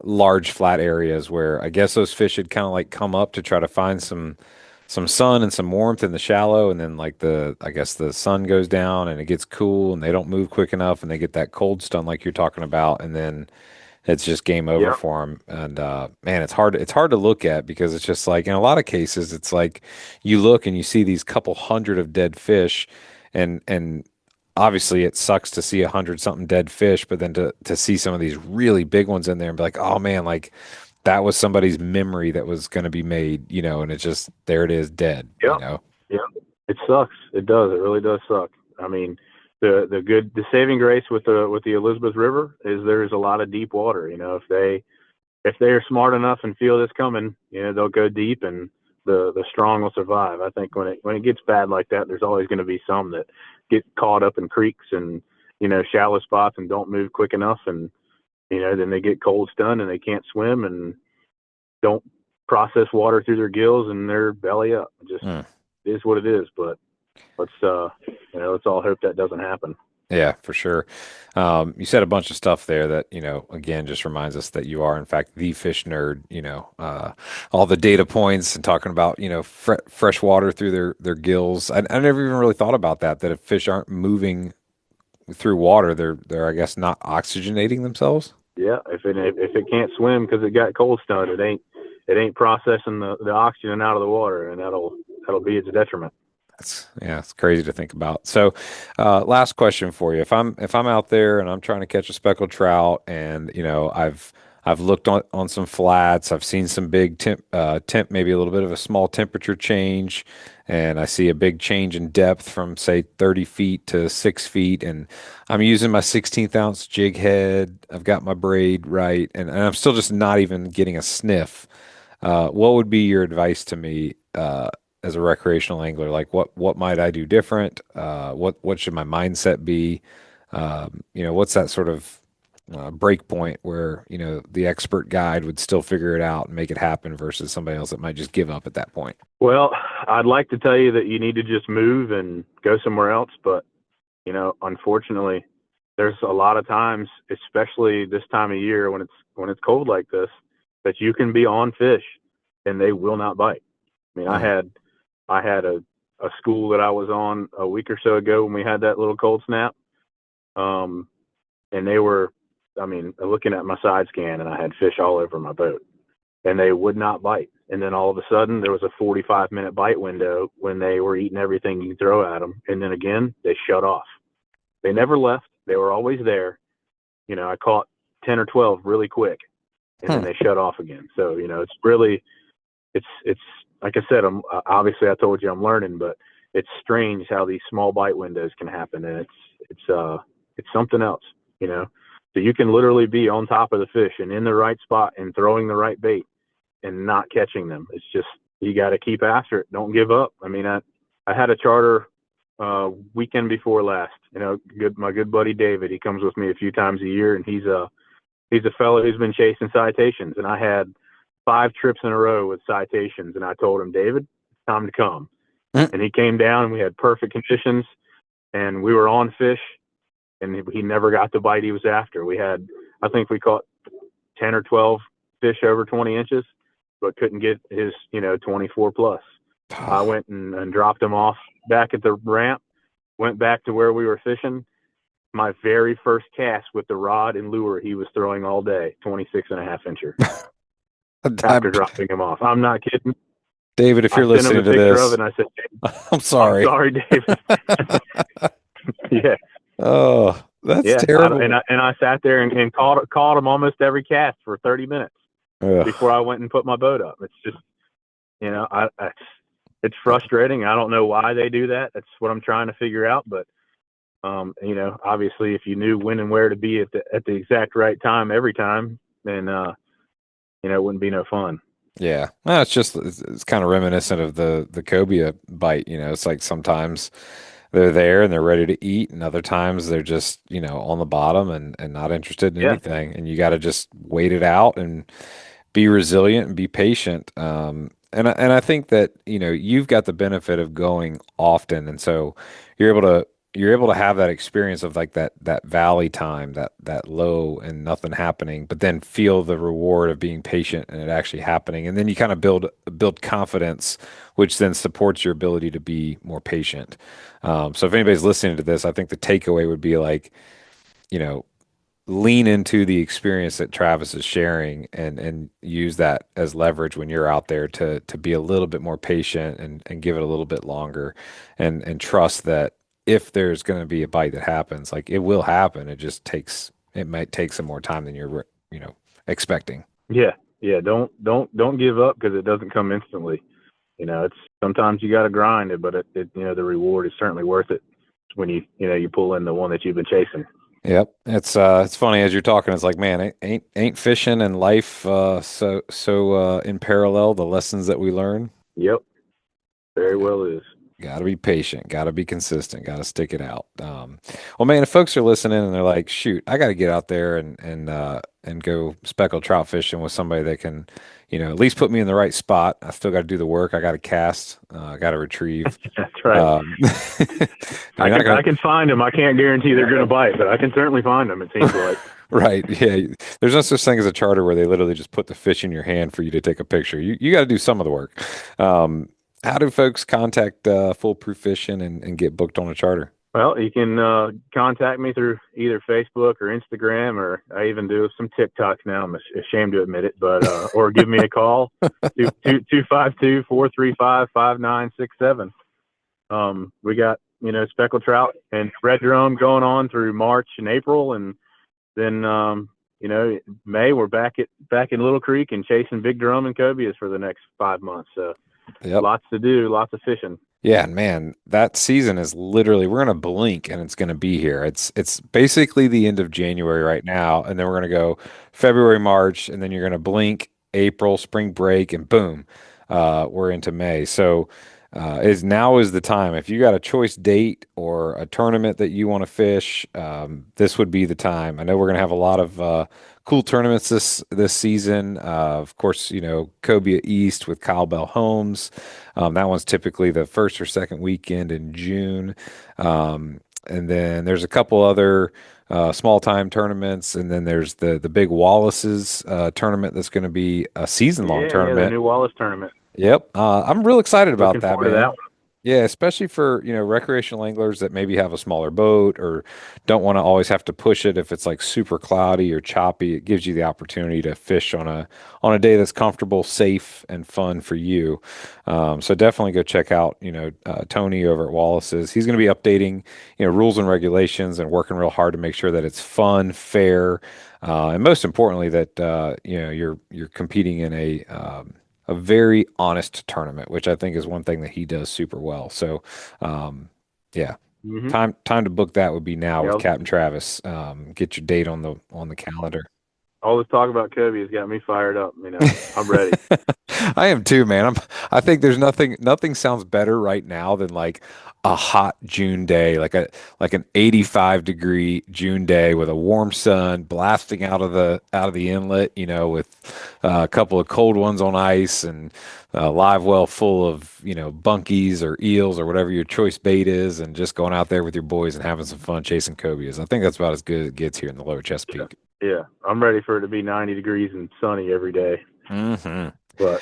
large flat areas where I guess those fish had kind of like come up to try to find some sun and some warmth in the shallow, and then like the I guess the sun goes down and it gets cool and they don't move quick enough and they get that cold stun like you're talking about, and then it's just game over Yep. for them. And man, it's hard to look at because it's just like in a lot of cases it's like you look and you see these couple hundred of dead fish, and obviously it sucks to see 100 something dead fish, but then to see some of these really big ones in there and be like, oh man, like that was somebody's memory that was going to be made, and it's just there it is dead, Yep. Yep. It sucks. It does. It really does suck. I mean, the saving grace with the Elizabeth River is there's a lot of deep water. If they are smart enough and feel this coming, they'll go deep, and the strong will survive. I think when it gets bad like that, there's always going to be some that get caught up in creeks and shallow spots and don't move quick enough, and then they get cold stunned and they can't swim and don't process water through their gills and they're belly up. It just Mm. is what it is. But let's all hope that doesn't happen. Yeah, for sure. You said a bunch of stuff there that, again, just reminds us that you are, in fact, the fish nerd, all the data points and talking about, fresh water through their gills. I never even really thought about that if fish aren't moving through water, they're, I guess, not oxygenating themselves. Yeah, if it can't swim because it got cold stunned, it ain't processing the oxygen out of the water, and that'll be its detriment. Yeah, it's crazy to think about. So, last question for you. If I'm out there and I'm trying to catch a speckled trout and, I've looked on some flats, I've seen some big maybe a little bit of a small temperature change, and I see a big change in depth from say 30 feet to 6 feet, and I'm using my 16th ounce jig head. I've got my braid right, and I'm still just not even getting a sniff. What would be your advice to me as a recreational angler? Like, what might I do different? What should my mindset be? What's that sort of break point where the expert guide would still figure it out and make it happen versus somebody else that might just give up at that point? Well, I'd like to tell you that you need to just move and go somewhere else, but unfortunately, there's a lot of times, especially this time of year when it's cold like this, that you can be on fish and they will not bite. I mean, I Mm, had I had a school that I was on a week or so ago when we had that little cold snap, um, and they were, I mean, looking at my side scan, and I had fish all over my boat. and they would not bite. And then all of a sudden, there was a 45-minute bite window when they were eating everything you throw at them. And then again, they shut off. They never left. They were always there. I caught 10 or 12 really quick, and then Hmm. they shut off again. So, it's really, it's like I said, obviously I told you I'm learning, but it's strange how these small bite windows can happen. And it's something else, so you can literally be on top of the fish and in the right spot and throwing the right bait and not catching them. It's just, you got to keep after it. Don't give up. I mean, I had a charter weekend before last. My good buddy David. He comes with me a few times a year, and he's a fellow who's been chasing citations. And I had 5 trips in a row with citations, and I told him, David, it's time to come. Mm. And he came down, and we had perfect conditions, and we were on fish, and he never got the bite he was after. I think we caught 10 or 12 fish over 20 inches, but couldn't get his 24 plus. I went and dropped him off back at the ramp, went back to where we were fishing. My very first cast with the rod and lure he was throwing all day, 26.5 incher, after dropping him off. I'm not kidding. David, if I you're sent him listening a to picture of this, it, and I said, I'm I'm sorry. sorry, David. Yeah, Oh, that's yeah. terrible. I sat there and caught him almost every cast for 30 minutes before Ugh. I went and put my boat up. It's just, it's frustrating. I don't know why they do that. That's what I'm trying to figure out. But obviously, if you knew when and where to be at the exact right time every time, then it wouldn't be no fun. Yeah. No, it's kind of reminiscent of the cobia bite. It's like sometimes they're there and they're ready to eat, and other times they're just, on the bottom and not interested in Yeah, anything. And you got to just wait it out and be resilient and be patient. And I think that, you've got the benefit of going often, and so you're able to you're able to have that experience of like that valley time, that low and nothing happening, but then feel the reward of being patient and it actually happening. And then you kind of build confidence, which then supports your ability to be more patient. So if anybody's listening to this, I think the takeaway would be like, you know, lean into the experience that Travis is sharing and use that as leverage when you're out there to be a little bit more patient and give it a little bit longer and trust that if there's going to be a bite that happens, like it will happen. It might take some more time than you're, expecting. yeah, yeah. Don't give up because it doesn't come instantly. It's sometimes you got to grind it, but the reward is certainly worth it when you pull in the one that you've been chasing. Yep. It's funny as you're talking, it's like, man, ain't fishing and life so in parallel, the lessons that we learn. Yep, very well is. Got to be patient, got to be consistent, got to stick it out. Well, man, if folks are listening and they're like, "Shoot, I got to get out there and go speckled trout fishing with somebody that can, at least put me in the right spot." I still got to do the work. I got to cast. I got to retrieve. That's right. Um, I you're not can gonna, I can find them. I can't guarantee they're going to bite, but I can certainly find them. It seems like. right? Yeah, there's no such thing as a charter where they literally just put the fish in your hand for you to take a picture. You got to do some of the work. How do folks contact Foolproof Fishing and get booked on a charter? Well, you can contact me through either Facebook or Instagram, or I even do some TikToks now. I'm ashamed to admit it, but or give me a call 252-435-5967. We got speckled trout and red drum going on through March and April, and then May we're back in Little Creek and chasing big drum and cobias for the next 5 months. So Yep. lots to do, lots of fishing. Yeah, and man, that season is literally we're gonna blink and it's gonna be here. It's basically the end of January right now, and then we're gonna go February, March, and then you're gonna blink April, spring break, and boom, we're into May. So is now is the time. If you got a choice date or a tournament that you want to fish, this would be the time. I know we're gonna have a lot of cool tournaments this season. Of course, Cobia East with Kyle Bell Holmes. That one's typically the first or second weekend in June. And then there's a couple other small time tournaments, and then there's the big Wallace's tournament that's going to be a season long Yeah, the tournament. new Wallace tournament. Yep. I'm real excited about Looking that, forward to that man. one. Yeah, especially for, recreational anglers that maybe have a smaller boat or don't want to always have to push it if it's like super cloudy or choppy. It gives you the opportunity to fish on a day that's comfortable, safe, and fun for you. So definitely go check out, Tony over at Wallace's. He's going to be updating, rules and regulations and working real hard to make sure that it's fun, fair, and most importantly that you're competing in a very honest tournament, which I think is one thing that he does super well. So, yeah, Hmm. time to book that would be now with Yeah, Captain Travis. Get your date on the calendar. all this talk about Kobe has got me fired up. I'm ready. I am too, man. I think there's nothing sounds better right now than like a hot June day, like an 85-degree June day with a warm sun blasting out of the inlet, with a couple of cold ones on ice and a live well full of, bunkies or eels or whatever your choice bait is, and just going out there with your boys and having some fun chasing cobias. I think that's about as good as it gets here in the Lower Yeah, Chesapeake. yeah, I'm ready for it to be 90 degrees and sunny every day. Hmm. But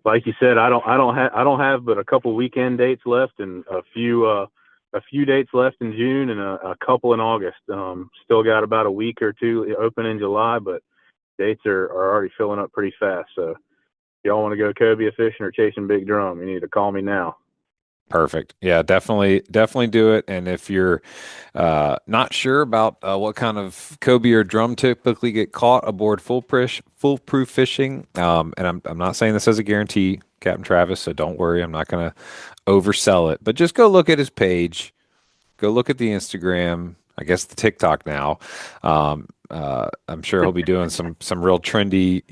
like you said, I don't have but a couple weekend dates left, and a few dates left in June, and a couple in August. Still got about a week or two open in July, but dates are already filling up pretty fast. So if y'all want to go cobia fishing or chasing big drum, you need to call me now. Perfect. Yeah, definitely do it. And if you're not sure about what kind of cobia or drum typically get caught aboard foolproof fishing, and I'm not saying this as a guarantee, Captain Travis, so don't worry, I'm not going to oversell it, but just go look at his page, go look at the Instagram, I guess the TikTok now. I'm sure he'll be doing some real trendy,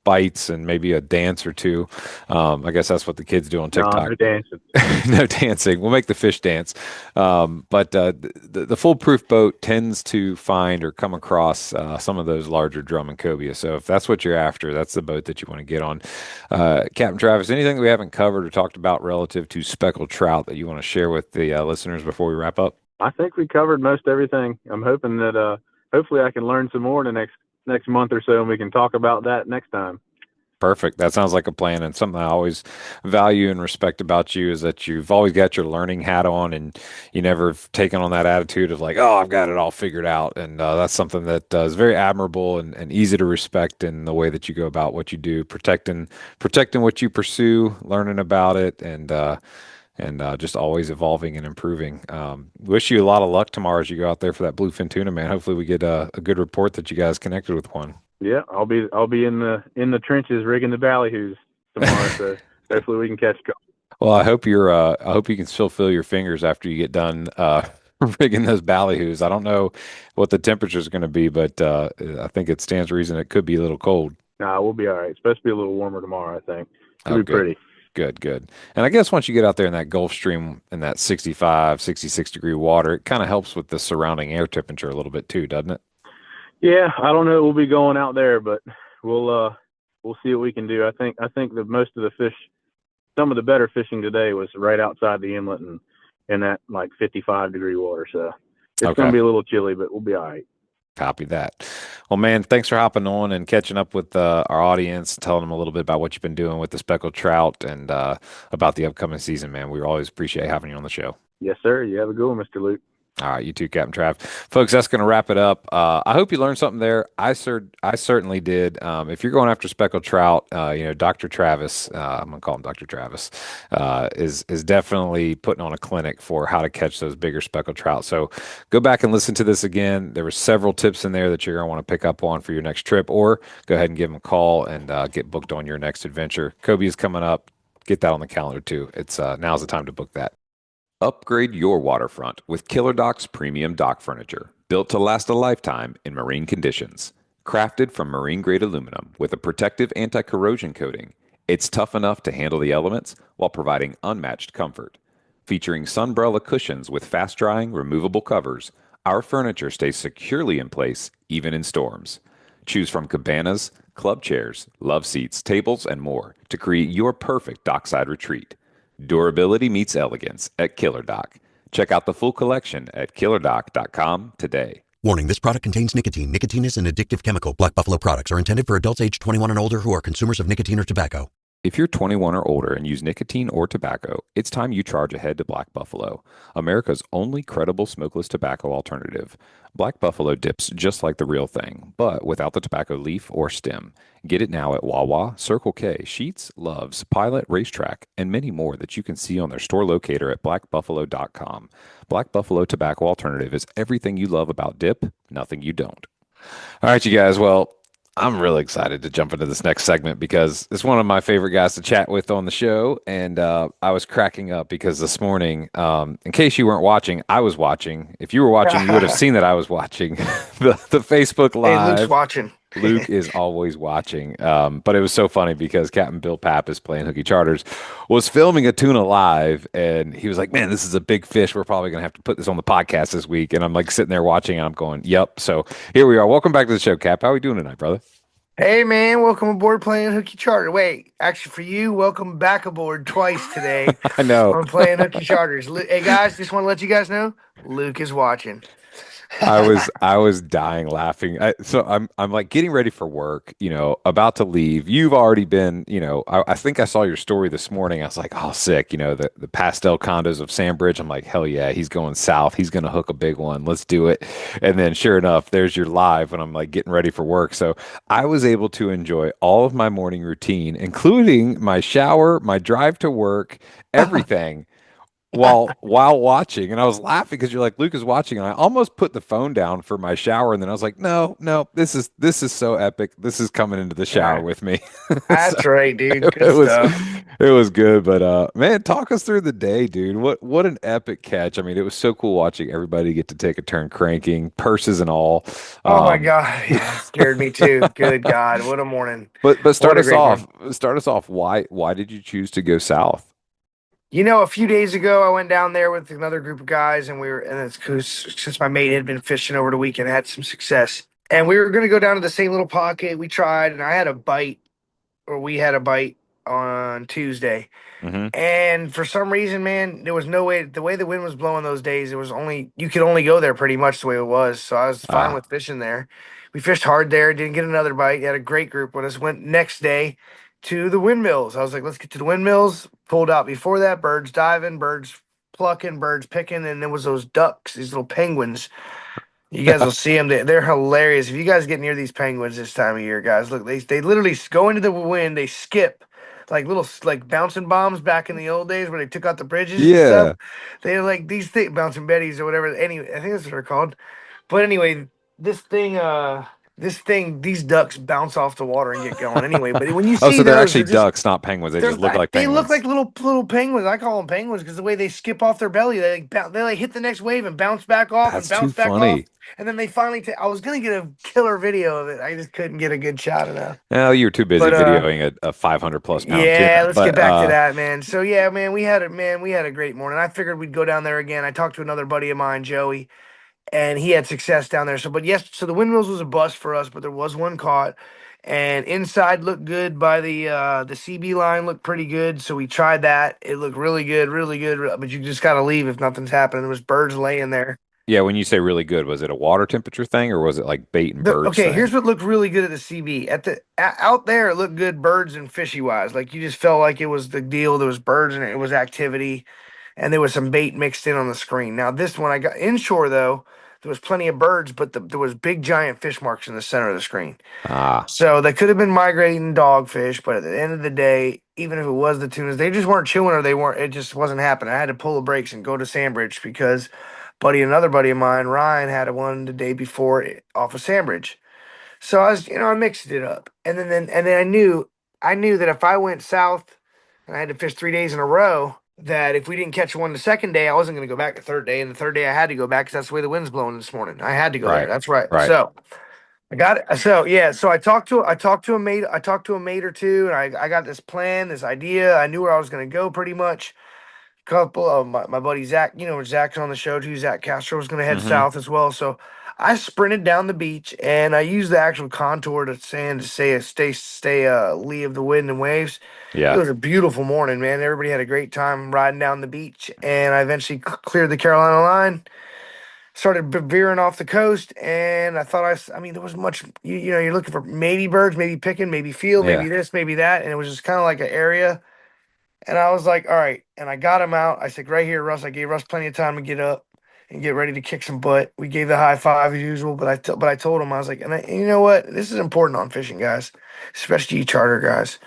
bites and maybe a dance or two. I guess that's what the kids do on No, TikTok. no dancing. No dancing. We'll make the fish dance. But the foolproof boat tends to find or come across some of those larger drum and cobia. So if that's what you're after, that's the boat that you want to get on. Captain Travis, anything that we haven't covered or talked about relative to speckled trout that you want to share with the listeners before we wrap up? I think we covered most everything. I'm hoping that hopefully I can learn some more in the next month or so, and we can talk about that next time. Perfect. That sounds like a plan. And something I always value and respect about you is that you've always got your learning hat on and you never have taken on that attitude of like, oh, I've got it all figured out. And that's something that is very admirable and easy to respect in the way that you go about what you do, protecting what you pursue, learning about it, and just always evolving and improving. Wish you a lot of luck tomorrow as you go out there for that bluefin tuna, man. Hopefully we get a good report that you guys connected with one. Yeah, I'll be in the trenches rigging the ballyhoos tomorrow, so hopefully we can catch a couple. Well, I hope you can still feel your fingers after you get done rigging those ballyhoos. I don't know what the temperature is going to be, but I think it stands to reason it could be a little cold. Nah, we'll be all right. It's supposed to be a little warmer tomorrow, I think. It'll Oh, be good. pretty. Good. And I guess once you get out there in that Gulf Stream in that 65, 66-degree water, it kind of helps with the surrounding air temperature a little bit too, doesn't it? Yeah, I don't know. We'll be going out there, but we'll see what we can do. I think that most of the fish, some of the better fishing today was right outside the inlet and in that like 55-degree water. So it's going to Okay. be a little chilly, but we'll be all right. Copy that. Well, man, thanks for hopping on and catching up with our audience, telling them a little bit about what you've been doing with the speckled trout and about the upcoming season, man. We always appreciate having you on the show. Yes, sir. You have a good one, Mr. Luke. All right, you too, Captain Trav. Folks, that's going to wrap it up. I hope you learned something there. I certainly did. If you're going after speckled trout, Dr. Travis, I'm going to call him Dr. Travis, is definitely putting on a clinic for how to catch those bigger speckled trout. So go back and listen to this again. There were several tips in there that you're going to want to pick up on for your next trip, or go ahead and give him a call and get booked on your next adventure. Kobe is coming up. Get that on the calendar too. It's now's the time to book that. Upgrade your waterfront with Killer Doc's premium dock furniture, built to last a lifetime in marine conditions. Crafted from marine-grade aluminum with a protective anti-corrosion coating, it's tough enough to handle the elements while providing unmatched comfort. Featuring sunbrella cushions with fast-drying, removable covers, our furniture stays securely in place even in storms. Choose from cabanas, club chairs, love seats, tables, and more to create your perfect dockside retreat. Durability meets elegance at Killer Doc. Check out the full collection at killerdoc.com today. Warning, this product contains nicotine. Nicotine is an addictive chemical. Black Buffalo products are intended for adults age 21 and older who are consumers of nicotine or tobacco. If you're 21 or older and use nicotine or tobacco, it's time you charge ahead to Black Buffalo, America's only credible smokeless tobacco alternative. Black Buffalo dips just like the real thing, but without the tobacco leaf or stem. Get it now at Wawa, Circle K, Sheetz, Love's, Pilot, Racetrack, and many more that you can see on their store locator at blackbuffalo.com. Black Buffalo Tobacco Alternative is everything you love about dip, nothing you don't. All right, you guys. Well, I'm really excited to jump into this next segment because it's one of my favorite guys to chat with on the show. And I was cracking up because this morning, in case you weren't watching, I was watching. If you were watching, you would have seen that I was watching the Facebook Hey, Luke's Live. watching. Luke is always watching. But it was so funny because Captain Bill Pappas playing Hooky Charters was filming a tuna live and he was like, man, this is a big fish. We're probably going to have to put this on the podcast this week. And I'm like sitting there watching and I'm going, yep. So here we are. Welcome back to the show, Cap. How are we doing tonight, brother? Hey, man, welcome aboard playing Hooky Charter. Wait, actually, for you, welcome back aboard twice today I know. on playing Hooky Charters. Hey, guys, just want to let you guys know, Luke is watching. I was dying laughing. So I'm like getting ready for work, about to leave. You've already been, I think I saw your story this morning. I was like, oh, sick, the pastel condos of Sandbridge. I'm like, hell yeah, he's going south. He's going to hook a big one. Let's do it. And then sure enough, there's your live when I'm like getting ready for work. So I was able to enjoy all of my morning routine, including my shower, my drive to work, everything while watching, and I was laughing because you're like Luke is watching, and I almost put the phone down for my shower, and then I was like, no, this is so epic. This is coming into the shower Yeah, with me. So that's right, dude. it Good was stuff. it was good, but man, talk us through the day, dude. What an epic catch. I mean, it was so cool watching everybody get to take a turn cranking, purses and all. Oh, my Um, God. Yeah, it scared me too. Good God. What a morning. but What start a us great morning. off. Start us off. Why did you choose to go south? A few days ago, I went down there with another group of guys, and it's 'cause since my mate had been fishing over the weekend, had some success. And we were going to go down to the same little pocket. We tried, and I had a bite, or we had a bite on Tuesday. Hmm. And for some reason, man, there was no way. The way the wind was blowing those days, it was only you could only go there pretty much the way it was. So I was fine Ah, with fishing there. We fished hard there. Didn't get another bite. Had a great group with us. Went next day to the windmills. I was like, let's get to the windmills. Pulled out before that. Birds diving, birds plucking, birds picking, and there was those ducks, these little penguins. You guys will see them. They're hilarious. If you guys get near these penguins this time of year, guys, look, they literally go into the wind. They skip like little like bouncing bombs back in the old days where they took out the bridges and stuff. yeah. They're like these bouncing betties or whatever. Anyway, I think that's what they're called. But anyway, this thing, these ducks bounce off the water and get going. Anyway, but when you Oh, see so they're those, actually they're just ducks, not penguins. They just look like they look penguins. like little penguins. I call them penguins because the way they skip off their belly, they like hit the next wave and bounce back off and That's too bounce back off, funny. and then they finally. I was gonna get a killer video of it. I just couldn't get a good shot enough. Oh, you were too busy But videoing a 500 plus pound yeah, tuna. let's get But back to that, man. So yeah, man, we had a great morning. I figured we'd go down there again. I talked to another buddy of mine, Joey, and he had success down there. So, but yes, so the windmills was a bust for us, but there was one caught, and inside looked good by the CB line looked pretty good. So we tried that. It looked really good, really good. But you just gotta leave if nothing's happening. There was birds laying there. yeah, when you say really good, was it a water temperature thing or was it like bait and birds Okay, here's thing? what looked really good at the CB. Out there, it looked good birds and fishy wise. Like you just felt like it was the deal. There was birds and it was activity, and there was some bait mixed in on the screen. Now this one I got inshore though, there was plenty of birds, but there was big giant fish marks in the center of the screen. Ah, So they could have been migrating dogfish, but at the end of the day, even if it was the tunas, they just weren't chewing or they weren't. It just wasn't happening. I had to pull the brakes and go to Sandbridge because another buddy of mine, Ryan, had one the day before off of Sandbridge. So I mixed it up, and then I knew that if I went south and I had to fish 3 days in a row, that if we didn't catch one the second day, I wasn't going to go back the third day, and the third day I had to go back because that's the way the wind's blowing this morning. I had to go there. right, That's right. right. So I got it. So yeah. So I talked to a mate or two, and I got this plan, this idea. I knew where I was going to go pretty much. Couple of my buddy Zach, Zach's on the show too. Zach Castro was going to head Hmm. south as well. So I sprinted down the beach and I used the actual contour to sand to stay lee of the wind and waves. It Yeah. was a beautiful morning, man. Everybody had a great time riding down the beach, and I eventually cleared the Carolina line. started veering off the coast, and I thought I mean, there was much, you're looking for maybe birds, maybe picking, maybe field, maybe Yeah. this, maybe that, and it was just kind of like an area. And I was like, all right, and I got him out. I said, right here, Russ. I gave Russ plenty of time to get up and get ready to kick some butt. We gave the high five as usual, but I told him I was like, and you know what? This is important on fishing, guys, especially you charter guys.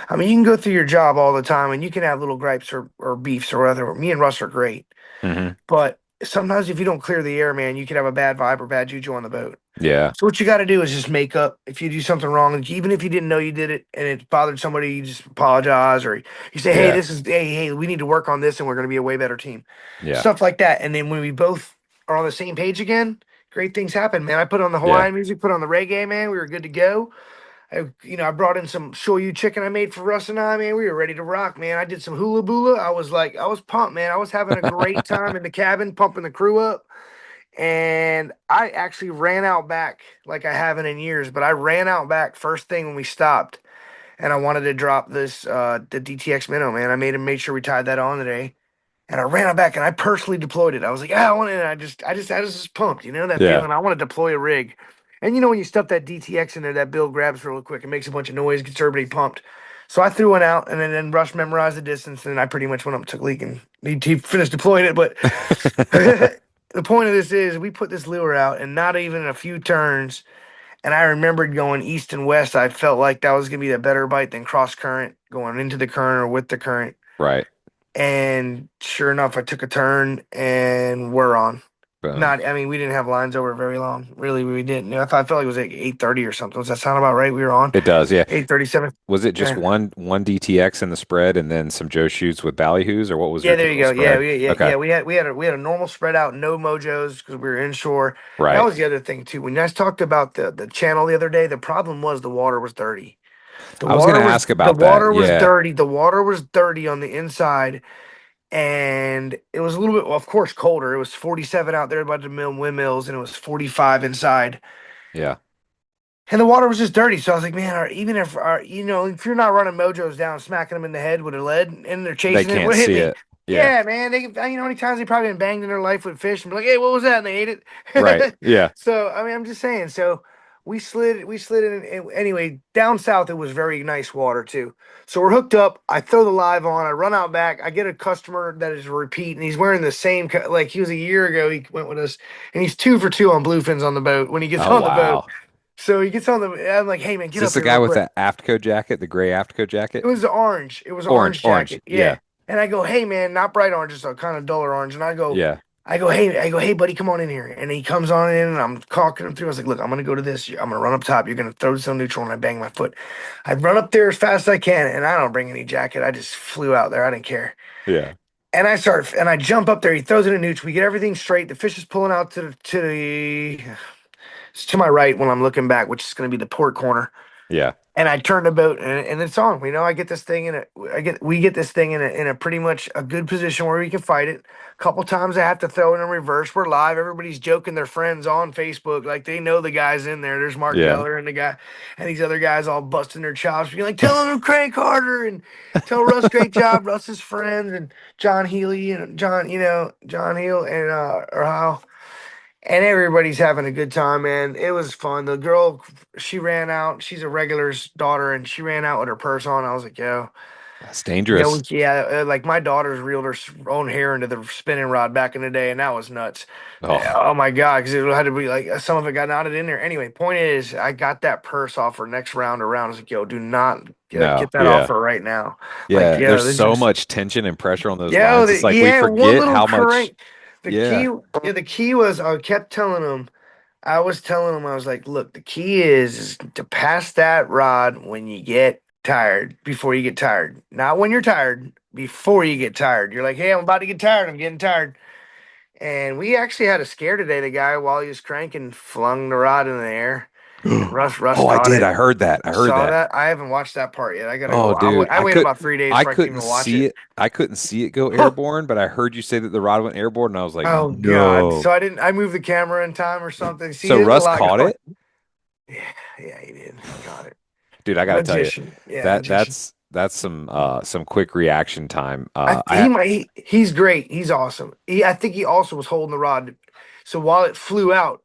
I mean, you can go through your job all the time and you can have little gripes or beefs or whatever. Me and Russ are great. Hmm. But sometimes if you don't clear the air, man, you could have a bad vibe or bad juju on the boat. Yeah. So what you got to do is just make up. If you do something wrong, even if you didn't know you did it and it bothered somebody, you just apologize or you say, "Hey, Yeah. hey, we need to work on this, and we're going to be a way better team." Yeah. Stuff like that. And then when we both are on the same page again, great things happen, man. I put on the Yeah. Hawaiian music, put on the reggae, man. We were good to go. I brought in some shoyu chicken I made for Russ and I, man. We were ready to rock, man. I did some hula bula. I was pumped, man. I was having a great time in the cabin, pumping the crew up. And I actually ran out back like I haven't in years, but I ran out back first thing when we stopped, and I wanted to drop the DTX minnow, man. Made sure we tied that on today, and I ran out back and I personally deployed it. I was like, I want it. I was just pumped, that Yeah. feeling. I want to deploy a rig, and when you stuff that DTX in there, that bill grabs real quick and makes a bunch of noise, gets everybody pumped. So I threw one out, and then Rush memorized the distance, and then I pretty much went up, took a leak, and he finished deploying it, but. The point of this is we put this lure out and not even a few turns. And I remembered going east and west. I felt like that was going to be a better bite than cross current going into the current or with the current. Right. And sure enough, I took a turn and we're on. Boom. Not, I mean, we didn't have lines over very long. Really, we didn't. I felt like it was like 8:30 or something. Does that sound about right? We were on It does. Yeah. 8:37. Was it just Yeah. one DTX in the spread and then some Joe shoots with ballyhoos, or what was Yeah, your there you total go. Yeah, spread? Okay. we had a normal spread out, no mojos because we were inshore. That Right. was the other thing too. When you guys talked about the channel the other day, the problem was the water was dirty. I was going to ask The about that. water was Yeah. dirty. The water was dirty on the inside, and it was a little bit, well, of course, colder. It was 47 out there by the windmills, and it was 45 inside. Yeah. And the water was just dirty. So I was like, man, even if you're not running mojos down, smacking them in the head with a lead and they're They chasing it, can't what hit see me? it. Yeah. Yeah, man. How many times they probably been banged in their life with fish and be like, hey, what was that? And they ate Right. it. Yeah. So, I mean, I'm just saying. So we slid in. And anyway, down south, it was very nice water too. So we're hooked up. I throw the live on. I run out back. I get a customer that is a repeat, and he's wearing the same, like he was a year ago. He went with us, and he's 2 for 2 on bluefins on the boat when he gets Oh, on the boat. wow. So he gets on the. I'm like, hey man, Is get this up the here guy real with quick. the Aftco jacket, the gray Aftco It jacket? was orange. It was an Orange. orange Orange. jacket. Yeah. Yeah. And I go, hey man, not bright orange, just a kind of duller orange. And Yeah. I go, hey buddy, come on in here. And he comes on in, and I'm caulking him through. I was like, look, I'm gonna go to this. I'm gonna run up top. You're gonna throw this on neutral, and I bang my foot. I run up there as fast as I can, and I don't bring any jacket. I just flew out there. I didn't care. Yeah. And I jump up there. He throws it in neutral. We get everything straight. The fish is pulling out it's to my right when I'm looking back, which is going to be the port corner. Yeah. And I turn the boat and it's on. I get this thing we get this thing in a pretty much a good position where we can fight it. A couple times I have to throw it in reverse. We're live. Everybody's joking their friends on Facebook. Like they know the guys in there. There's Mark Yeah. Geller and the guy and these other guys all busting their chops. Being like, tell him to crank harder and tell Russ great job. Russ's friends and John Healy and John Heel and or how and everybody's having a good time, man. It was fun. The girl, she ran out. She's a regular's daughter, and she ran out with her purse on. I was like, yo, That's dangerous. like my daughter's reeled her own hair into the spinning rod back in the day, and that was nuts. Oh, Oh my god, because it had to be like some of it got knotted in there. Anyway, point is, I got that purse off her next round around. I was like, yo, do not no. get that off Yeah. her right now. Like, Yeah. yo, There's this so is much tension and pressure on those yeah, lines. It's like we yeah, one forget little how much. crank. The Yeah. key, yeah, the key was I kept telling him. I was telling him, I was like, look, the key is to pass that rod when you get tired, before you get tired. Not when you're tired, before you get tired. You're like, hey, I'm about to get tired. I'm getting tired. And we actually had a scare today. The guy, while he was cranking, flung the rod in the air. And Russ Oh, I caught did. it. I heard that. I You heard saw that. that? I haven't watched that part yet. I gotta Oh, go. dude. I wait about 3 days I before I can couldn't even watch see it. it. I couldn't see it go airborne, but I heard you say that the rod went airborne, and I was like, Oh God! no. So I moved the camera in time or something. See, So there's a Russ lot caught going. it? Yeah, yeah, he did. He got it. Dude, I gotta tell you, Magician. Yeah, that magician. that's some quick reaction time. He's great. He's awesome. I think he also was holding the rod So while it flew out,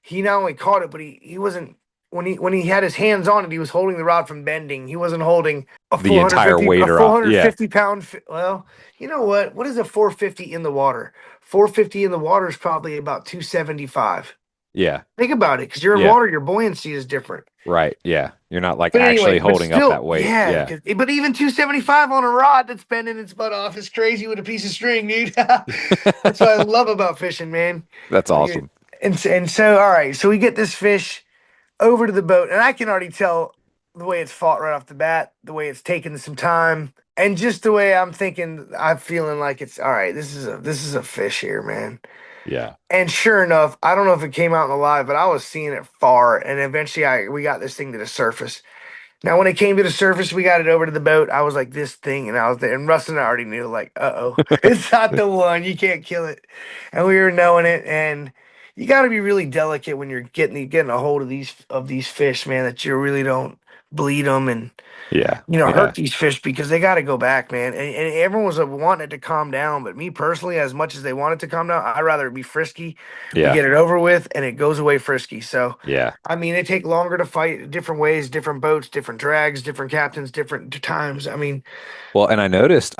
he not only caught it, but he wasn't when he had his hands on it, he was holding the rod from bending. He wasn't holding a The entire weight around. Yeah. 450 pound. Well, you know what? What is a 450 in the water? 450 in the water is probably about 275. Yeah. Think about it, because you're in Yeah. water, your buoyancy is different. Right. Yeah. You're not like But actually anyway, but holding still, up that weight. yeah. Yeah. But even 275 on a rod that's bending its butt off is crazy with a piece of string, dude. That's what I love about fishing, man. That's Like, awesome. and so, all right, so we get this fish over to the boat, and I can already tell the way it's fought right off the bat, the way it's taken some time, and just the way I'm thinking. I'm feeling like it's all right. This is a fish here, man. Yeah. And sure enough, I don't know if it came out in the live, but I was seeing it far, and eventually we got this thing to the surface. Now, when it came to the surface, we got it over to the boat. I was like, this thing, and I was there, and Russ and I already knew, like, uh-oh, it's not the one. You can't kill it. And we were knowing it, and you got to be really delicate when you're getting a hold of these fish, man, that you really don't bleed them and Yeah. hurt Yeah. these fish, because they got to go back, man. And everyone was wanting it to calm down, but me personally, as much as they want it to calm down, I'd rather it be frisky. We Yeah. get it over with, and it goes away frisky. So, Yeah. I mean, they take longer to fight, different ways, different boats, different drags, different captains, different times. I mean, Well, and I noticed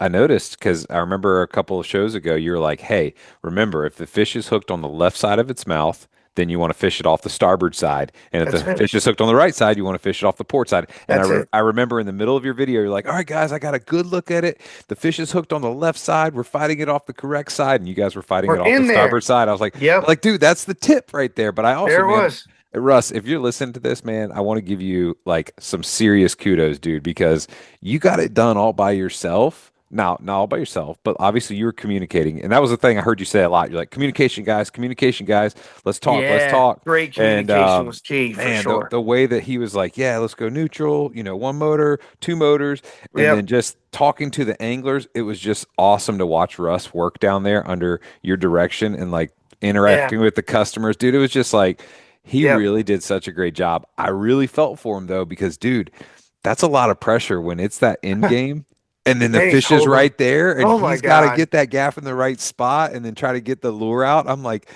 because I remember a couple of shows ago, you were like, hey, remember, if the fish is hooked on the left side of its mouth, then you want to fish it off the starboard side. And if that's the it. fish is hooked on the right side, you want to fish it off the port side. And That's it. I remember in the middle of your video, you're like, all right, guys, I got a good look at it. The fish is hooked on the left side. We're fighting it off the correct side. And you guys were fighting it We're off the in there. starboard side. I was Yep. like, dude, that's the tip right there. But I also, There it man, was. Russ, if you're listening to this, man, I want to give you like some serious kudos, dude, because you got it done all by yourself. Now, not all by yourself, but obviously you were communicating. And that was the thing I heard you say a lot. You're like, communication, guys. Let's talk, let's Yeah. talk. Great And communication was key for man, sure. the way that he was like, yeah, let's go neutral, one motor, two motors, and Yep. then just talking to the anglers, it was just awesome to watch Russ work down there under your direction and like Yeah. interacting with the customers. Dude, it was just like he Yep. really did such a great job. I really felt for him though, because dude, that's a lot of pressure when it's that end game. And then the And he's fish is holding. right there, and Oh my he's got to God. get that gaff in the right spot and then try to get the lure out. I'm like,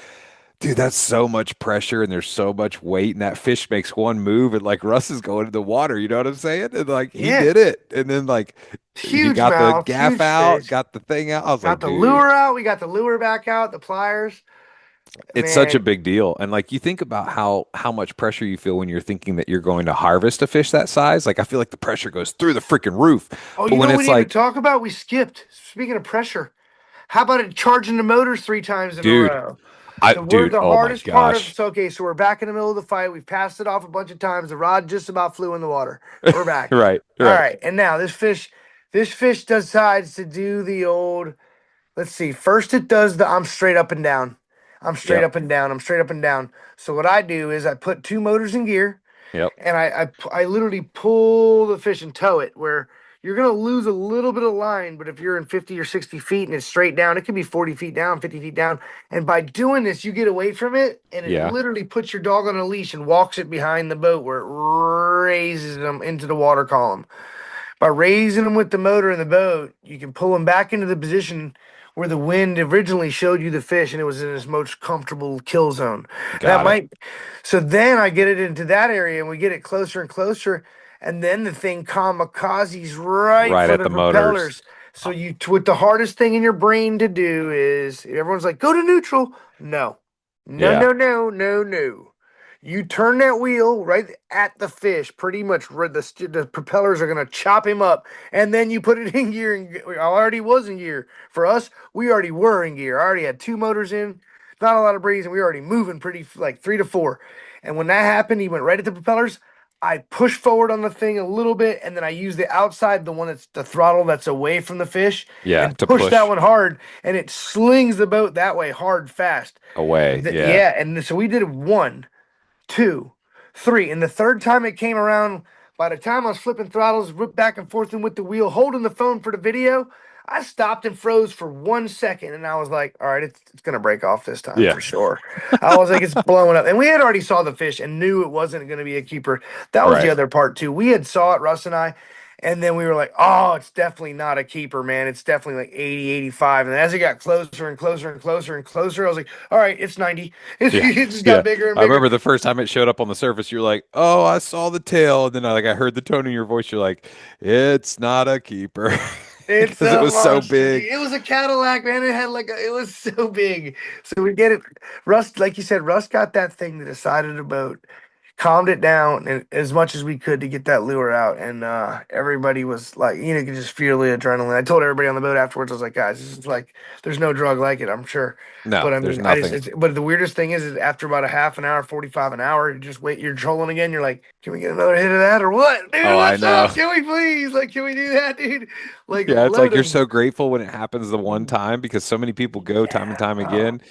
dude, that's so much pressure, and there's so much weight, and that fish makes one move, and like Russ is going in the water. You know what I'm saying? And like he Yeah. did it, and then like he Huge got the mouth, gaff huge out, fish. got the thing out. I was Got like, the dude, lure out. We got the lure back out, the pliers. it's such a Man, big deal. And like you think about how much pressure you feel when you're thinking that you're going to harvest a fish that size. Like I feel like the pressure goes through the freaking roof. oh, But you when know what we it's didn't even like, talk about? We skipped. Speaking of pressure, how about it charging the motors 3 times in a dude, row? dude, The oh my hardest part of gosh. so okay, so we're back in the middle of the fight. We've passed it off a bunch of times. The rod just about flew in the water. We're back. Right, All right. right, and now this fish decides to do the old. Let's see. First, it does the I'm straight up and down. I'm straight Yep, up and down. I'm straight up and down. So what I do is I put 2 motors in gear, yep. and I literally pull the fish and tow it, where you're gonna lose a little bit of line, but if you're in 50 or 60 feet and it's straight down, it could be 40 feet down, 50 feet down. And by doing this, you get away from it, and it Yeah. literally puts your dog on a leash and walks it behind the boat, where it raises them into the water column. By raising them with the motor in the boat, you can pull them back into the position where the wind originally showed you the fish, and it was in its most comfortable kill zone. That Got it. might. So then I get it into that area, and we get it closer and closer, and then the thing kamikazes right Right for at the the motors. propellers. So what the hardest thing in your brain to do is everyone's like, go to neutral. No, no, Yeah. no, no, no, no. You turn that wheel right at the fish, pretty much where the propellers are going to chop him up, and then you put it in gear. And I already was in gear. For us, we already were in gear. I already had 2 motors in, not a lot of breeze, and we were already moving pretty like 3 to 4. And when that happened, he went right at the propellers. I pushed forward on the thing a little bit, and then I used the outside, the one that's the throttle that's away from the fish, Yeah, and to push that push one hard, and it slings the boat that way hard, fast. away. Yeah. Yeah, and so we did it 1, 2, 3. And the third time it came around, by the time I was flipping throttles, whipped back and forth and with the wheel, holding the phone for the video, I stopped and froze for 1 second. And I was like, all right, it's going to break off this time Yeah. for sure. I was like, it's blowing up. And we had already saw the fish and knew it wasn't going to be a keeper. That was the Right. other part, too. We had saw it, Russ and I. And then we were like, oh, it's definitely not a keeper, man. It's definitely like 80, 85. And as it got closer and closer and closer and closer, I was like, all right, it's 90. Yeah. It just Yeah. got bigger and I bigger. remember the first time it showed up on the surface, you're like, "Oh, I saw the tail." And then I heard the tone in your voice. You're like, "It's not a keeper." It's Because it a was so monster, dude. big. It was a Cadillac, man. It had it was so big. So we get it. Russ, like you said, Russ got that thing that decided about, calmed it down and as much as we could to get that lure out. And everybody was like, you could just feel the adrenaline. I told everybody on the boat afterwards, I was like, guys, this is like, there's no drug like it, I'm sure. No, But I there's mean, nothing. but the weirdest thing is after about a half an hour, 45 an hour, you just wait, you're trolling again. You're like, can we get another hit of that or what? Dude, Oh, I what's know. up? Can we please? Like, can we do that, dude? Like, Yeah, it's like load you're him. so grateful when it happens the one time because so many people go time and Yeah. time Oh, again.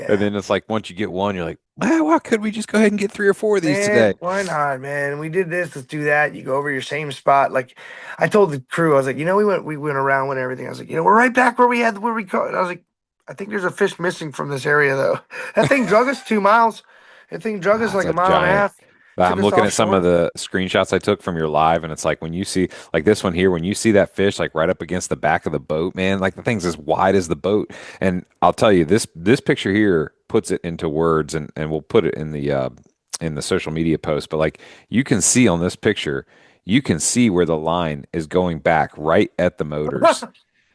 And yeah. then it's like once you get one, you're like, "Wow, why could we just go ahead and get 3 or 4 of these Man, today?" why not, man? We did this, let's do that. You go over your same spot. Like I told the crew, I was like, we went around with everything. I was like, we're right back where we caught. I was like, I think there's a fish missing from this area though. That thing drug us 2 miles. That thing drug us That's like a a mile and a giant. half. Took I'm us looking at some of offshore. the screenshots I took from your live, and it's like when you see like this one here, when you see that fish like right up against the back of the boat, man, like the thing's as wide as the boat. And I'll tell you, this picture here puts it into words, and we'll put it in the social media post. But like you can see on this picture, you can see where the line is going back right at the motors.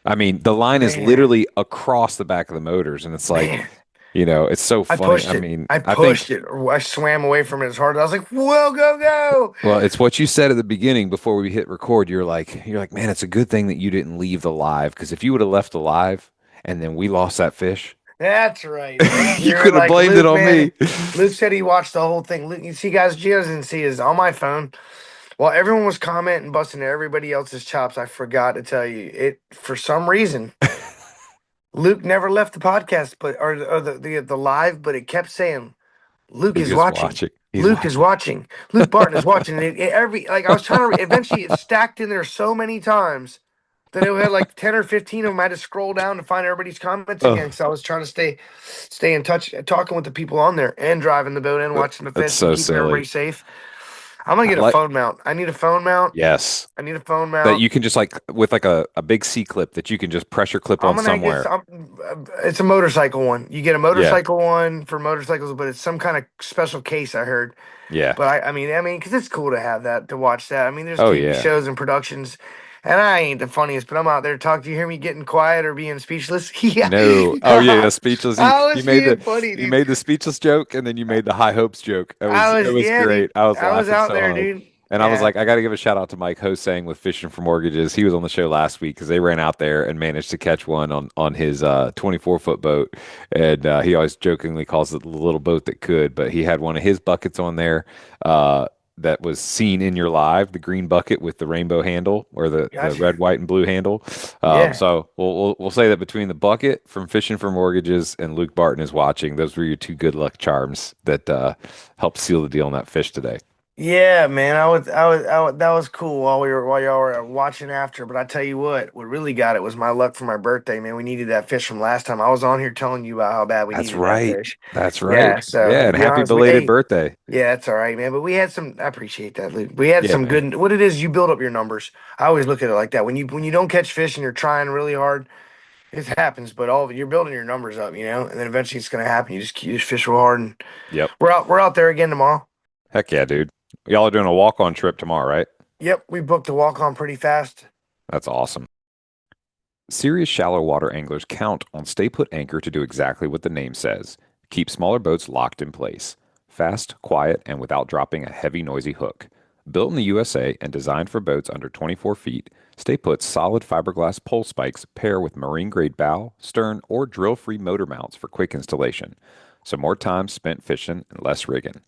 I mean, the line is Man, literally across the back of the motors, and it's like, man. it's so I funny. pushed I it. mean, I I think. pushed it. I swam away from it as hard. I was like, whoa, go, go. Well, it's what you said at the beginning before we hit record. You're like, man, it's a good thing that you didn't leave the live because if you would have left the live and then we lost that fish, That's right, man. you You're could have like blamed it Luke, on man. me. Luke said he watched the whole thing. Luke, you see, guys, Gio didn't see his on my phone. While everyone was commenting, busting everybody else's chops, I forgot to tell you it for some reason. Luke never left the podcast, but or the live, but it kept saying Luke Luke is is watching. watching. He's Luke is watching. watching. Luke Barton is watching. And every like I was trying to. Eventually, it stacked in there so many times that it had like 10 or 15 of them. I had to scroll down to find everybody's comments again. Oh, So I was trying to stay in touch, talking with the people on there, and driving the boat and watching the that's fish and so keeping everybody silly. safe. I'm gonna I get a like, phone mount. I need a phone mount. yes, I need a phone that mount. you can just like with like a big C clip that you can just pressure clip I'm on gonna get somewhere. some. It's a motorcycle one. You get a Yeah, motorcycle one for motorcycles, but it's some kind of special case. I heard. yeah. But I mean, because it's cool to have that to watch that. I mean, there's Oh TV yeah. shows and productions, and I ain't the funniest, but I'm out there talking. Do you hear me getting quiet or being speechless? Yeah, No. Oh yeah, speechless. You I you was made the being funny, you dude. made the speechless joke and then you made the high hopes joke. It was I it was, was yeah, dude. great. I was I was laughing out so there, hard. dude. And I was Yeah, like, I got to give a shout out to Mike Hosang with Fishing for Mortgages. He was on the show last week because they ran out there and managed to catch one on his 24-foot boat. And he always jokingly calls it the little boat that could, but he had one of his buckets on there. That was seen in your live, the green bucket with the rainbow handle or the gotcha. red, white, and blue handle. Yeah. So we'll say that between the bucket from Fishing for Mortgages and Luke Barton is watching, those were your two good luck charms that helped seal the deal on that fish today. Yeah, man, that was cool while y'all were watching after. But I tell you what really got it was my luck for my birthday, man. We needed that fish from last time. I was on here telling you about how bad we That's needed that right. fish. That's right. Yeah, so Yeah, to and be happy honest, belated birthday. yeah, it's all right, man. But we had some. I appreciate that, Luke. We had Yeah, some man. good. What it is, you build up your numbers. I always look at it like that. When you don't catch fish and you're trying really hard, it happens. But all of it, you're building your numbers up, and then eventually it's gonna happen. You just fish real hard, and Yep. we're out there again tomorrow. Heck yeah, dude. Y'all are doing a walk-on trip tomorrow, right? Yep, we booked the walk on pretty fast. That's awesome. Serious shallow water anglers count on Stay Put Anchor to do exactly what the name says. Keep smaller boats locked in place. Fast, quiet, and without dropping a heavy, noisy hook. Built in the USA and designed for boats under 24 feet, Stay Put's solid fiberglass pole spikes pair with marine-grade bow, stern, or drill-free motor mounts for quick installation. So more time spent fishing and less rigging.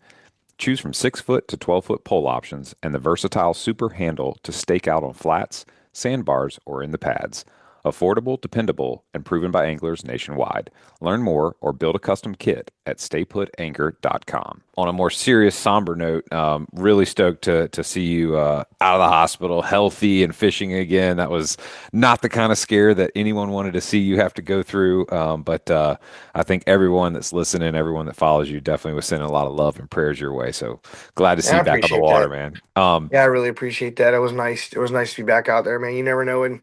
Choose from 6-foot to 12-foot pole options and the versatile super handle to stake out on flats, sandbars, or in the pads. Affordable, dependable, and proven by anglers nationwide. Learn more or build a custom kit at stayputanchor.com. On a more serious, somber note, really stoked to see you out of the hospital, healthy and fishing again. That was not the kind of scare that anyone wanted to see you have to go through. But I think everyone that's listening, everyone that follows you, definitely was sending a lot of love and prayers your way. So glad to see I you back on the appreciate water, that. man. Yeah, I really appreciate that. It was nice. It was nice to be back out there, man. You never know when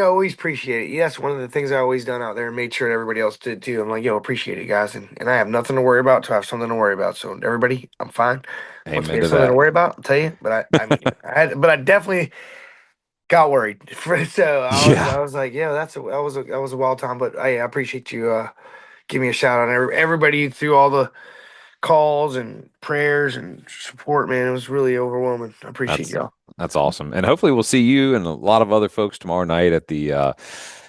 always appreciate it. Yeah, that's one of the things I always done out there and made sure that everybody else did too. I'm like, yo, appreciate it, guys. And I have nothing to worry about to have something to worry about. So everybody, I'm fine. Once we Amen have to something to that. worry about, I'll tell you. But I definitely got worried. So Yeah. I was like, yeah, that was a wild time. But I appreciate you giving me a shout out on everybody through all the calls and prayers and support, man. It was really overwhelming. I appreciate That's y'all. that's awesome. And hopefully we'll see you and a lot of other folks tomorrow night at the Oh,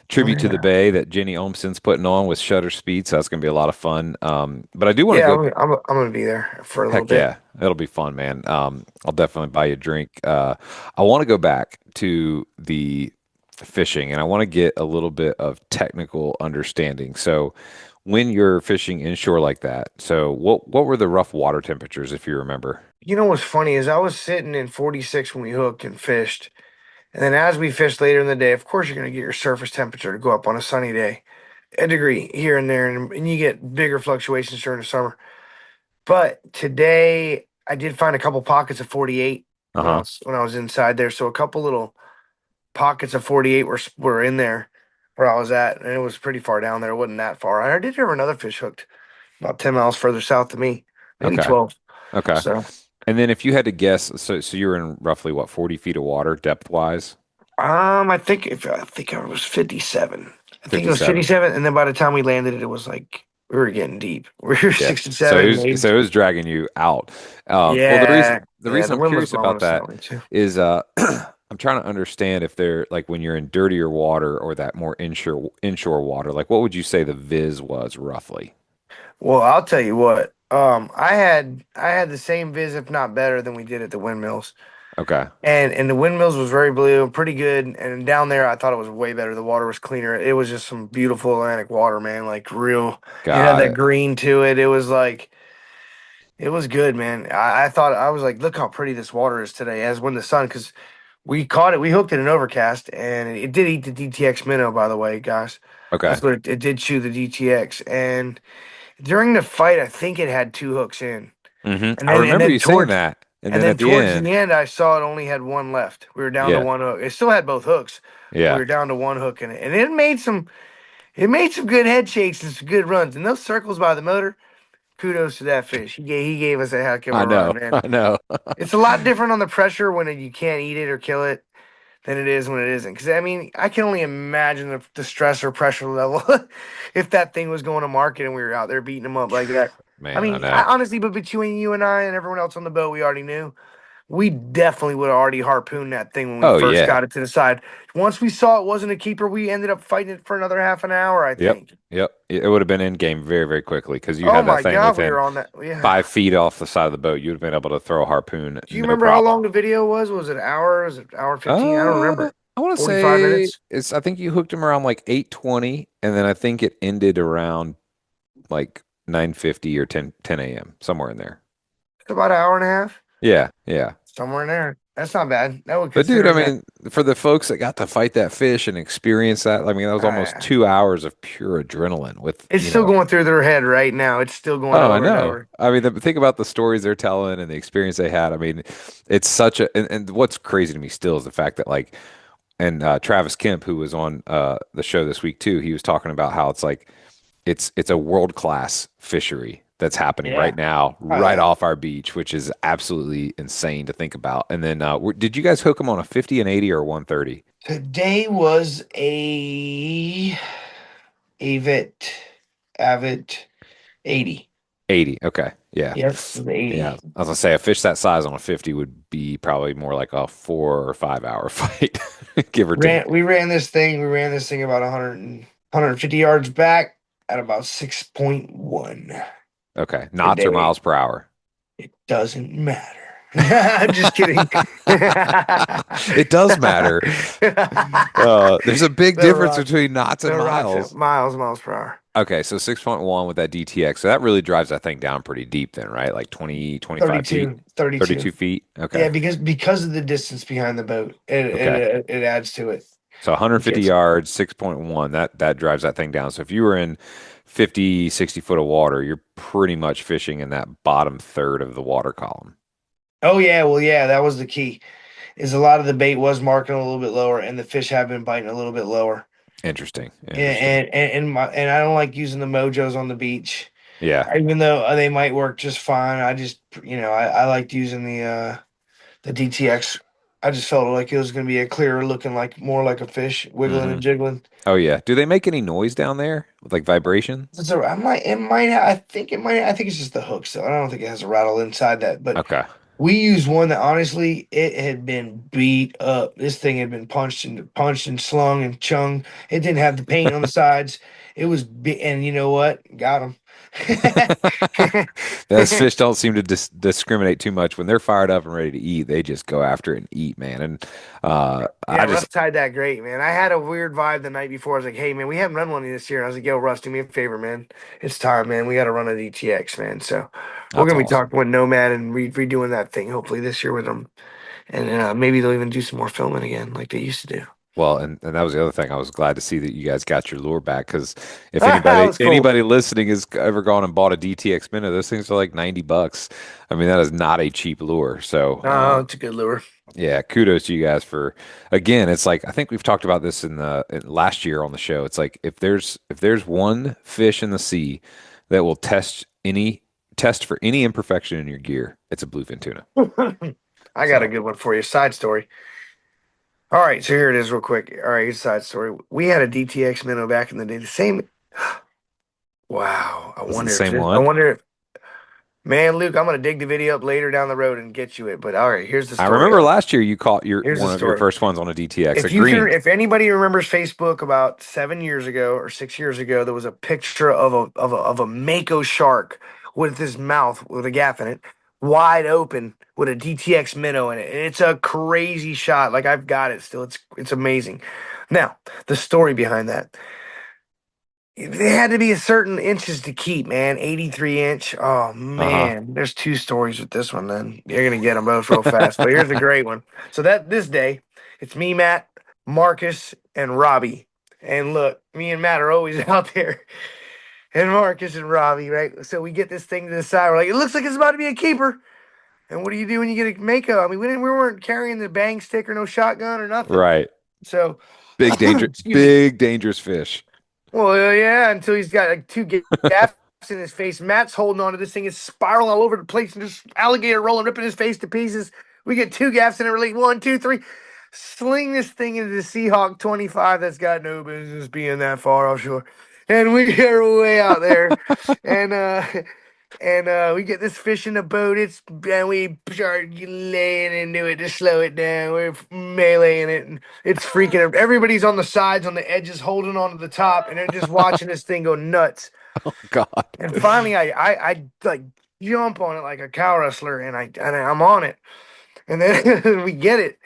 tribute to the yeah. Bay that Jenny Olmson's putting on with Shutter Speed. So that's going to be a lot of fun. But I do want to Yeah, go. I'm gonna be there for a little Heck bit. yeah, it'll be fun, man. I'll definitely buy you a drink. I want to go back to the fishing, and I want to get a little bit of technical understanding. So, when you're fishing inshore like that, so what were the rough water temperatures, if you remember? You know what's funny is I was sitting in 46 when we hooked and fished. And then as we fished later in the day, of course you're going to get your surface temperature to go up on a sunny day, a degree here and there, and you get bigger fluctuations during the summer. But today I did find a couple pockets of 48 Uh-huh. when I was inside there. So a couple little pockets of 48 were in there where I was at, and it was pretty far down there. It wasn't that far. I did hear another fish hooked about 10 miles further south of me, maybe Okay. 12. Okay. So And then if you had to guess, so you're in roughly what, 40 feet of water depth wise? I think it was 57. I think it was 57. 57, and then by the time we landed, it was like we were getting deep. We were Yeah. So it 67, was, maybe. so it was dragging you out. Well, the reason Yeah, the yeah. reason The I'm wind was curious blowing about us that that way too. is I'm trying to understand if they're like when you're in dirtier water or that more inshore water, like what would you say the viz was roughly? Well, I'll tell you what. I had the same viz, if not better, than we did at the windmills. Okay. And the windmills was very blue, pretty good. And down there, I thought it was way better. The water was cleaner. It was just some beautiful Atlantic water, man. Like real. It had Got that it. green to it. It was like. It was good, man. I thought I was like, look how pretty this water is today, as when the sun, because we caught it, we hooked it in overcast, and it did eat the DTX minnow, by the way, guys. Okay. That's what it did chew the DTX. And during the fight, I think it had two hooks in, and I then and remember then you saying towards that. And and then then at the towards the end, end, I saw it only had one left. We were down to yeah. one hook. It still had both hooks, but we Yeah. were down to one hook in it, and it made some good head shakes and some good runs. And those circles by the motor, kudos to that fish. He gave us a heck of I a know. run, man. I know. It's a lot different on the pressure when you can't eat it or kill it than it is when it isn't. Because I mean, I can only imagine the stress or pressure level if that thing was going to market and we were out there beating them up like that. I Man, I mean, know. honestly, but between you and I and everyone else on the boat, we already knew. We definitely would have already harpooned that thing when we Oh first yeah. got it to the side. Once we saw it wasn't a keeper, we ended up fighting it for another half an hour, I Yep. think. Yep. It would have been in game very, very quickly because you Oh had that my thing God, we within were on that. Yeah. 5 feet off the side of the boat. You'd have been able to throw a harpoon, Do you no remember how problem. long the video was? Was it an hour? Was it an hour 15? I don't Uh, remember. I want to 45 say minutes? I think you hooked him around like 8:20, and then I think it ended around like 9:50 or 10 a.m. somewhere in there. About an hour and a half, Yeah, yeah. somewhere in there. That's not bad. That would But dude, I considering that. mean, for the folks that got to fight that fish and experience that, I mean, that was almost Uh, 2 hours of pure adrenaline with, it's still going through their head right now. It's still going oh, I over and know. over. I mean, think about the stories they're telling and the experience they had. I mean, it's such and what's crazy to me still is the fact that like, and Travis Kemp, who was on the show this week too, he was talking about how it's like it's a world class fishery that's happening Yeah. right now, Oh right yeah. off our beach, which is absolutely insane to think about. And then, did you guys hook them on a 50 and 80 or 130? Today was a Avit Avit 80. 80. Okay. Yeah. Yep, it was Yeah. 80. I was gonna say a fish that size on a 50 would be probably more like a 4 or 5 hour fight, give or take. We ran this thing about 150 yards back at about 6.1 Okay. Knots or today. miles per hour? It doesn't matter. I'm just kidding. It does matter. There's a big The difference rocks, between knots and the rocks at miles. miles per hour. Okay, so 6.1 with that DTX. So that really drives that thing down pretty deep then, right? Like 20, 25 feet, 32. 32 feet. Okay. Yeah, because of the distance behind the boat, Okay. it adds to it. So 150 Yes. yards, 6.1, that drives that thing down. So if you were in 50, 60 foot of water, you're pretty much fishing in that bottom third of the water column. Oh yeah, well yeah, that was the key. Is a lot of the bait was marking a little bit lower, and the fish have been biting a little bit lower. Interesting. Interesting. And I don't like using the mojos on the beach, Yeah. even though they might work just fine. I just I liked using the DTX. I just felt like it was going to be a clearer looking, like more like a fish wiggling Hmm. and jiggling. Oh yeah. Do they make any noise down there with like vibration? I might, it might, I think it might, I think it's just the hooks though. I don't think it has a rattle inside that, but Okay. we used one that honestly, it had been beat up. This thing had been punched and slung and chung. It didn't have the paint on the sides. It was, and you know what? Got him. Those fish don't seem to discriminate too much when they're fired up and ready to eat. They just go after it and eat, man. And Yeah, I Russ just tied that great, man. I had a weird vibe the night before. I was like, "Hey, man, we haven't run one this year." And I was like, "Yo, Russ, do me a favor, man. It's time, man. We got to run a DTX, man." So we're that's gonna be awesome. talking with Nomad and redoing that thing hopefully this year with them, and maybe they'll even do some more filming again like they used to do. Well, and that was the other thing. I was glad to see that you guys got your lure back because if That anybody was cool. anybody listening has ever gone and bought a DTX minnow, those things are like $90. I mean, that is not a cheap lure. So, Oh, it's a good lure. yeah, kudos to you guys for again. It's like I think we've talked about this in last year on the show. It's like if there's one fish in the sea that will test for any imperfection in your gear, it's a bluefin tuna. I got a So, good one for you. Side story. All right, so here it is, real quick. All right, here's a side story. We had a DTX minnow back in the day. The same. Wow. was it the same I one? wonder if man, Luke, I'm gonna dig the video up later down the road and get you it. But all right, here's the I story. remember last year you caught your Here's the one of your story. first ones on a DTX, a green. If anybody remembers Facebook about 7 years ago or 6 years ago, there was a picture of a mako shark with his mouth with a gaff in it, wide open with a DTX minnow in it. And it's a crazy shot. Like I've got it still. It's amazing. Now, the story behind that. They had to be a certain inches to keep, man. 83 inch. Oh Uh-huh. man, there's two stories with this one. Then you're gonna get them both real fast. But here's a great one. So that this day, it's me, Matt, Marcus, and Robbie. And look, me and Matt are always out there, and Marcus and Robbie, right? So we get this thing to the side. We're like, it looks like it's about to be a keeper. And what do you do when you get a mako? I mean, we weren't carrying the bang stick or no shotgun or nothing. Right. So, Big danger, excuse me. big dangerous fish. Well, yeah, until he's got like two gaps in his face. Matt's holding on to this thing. It's spiraling all over the place and just alligator rolling, ripping his face to pieces. We get two gaps in it. We're like, 1, 2, 3. Sling this thing into the Seahawk 25 that's got no business being that far offshore. And we are way out there. and we get this fish in the boat. And we start laying into it to slow it down. We're meleeing it, and it's freaking. Everybody's on the sides, on the edges, holding on to the top, and they're just watching this thing go nuts. God. And finally, I like jump on it like a cow wrestler, and I'm on it, and then we get it,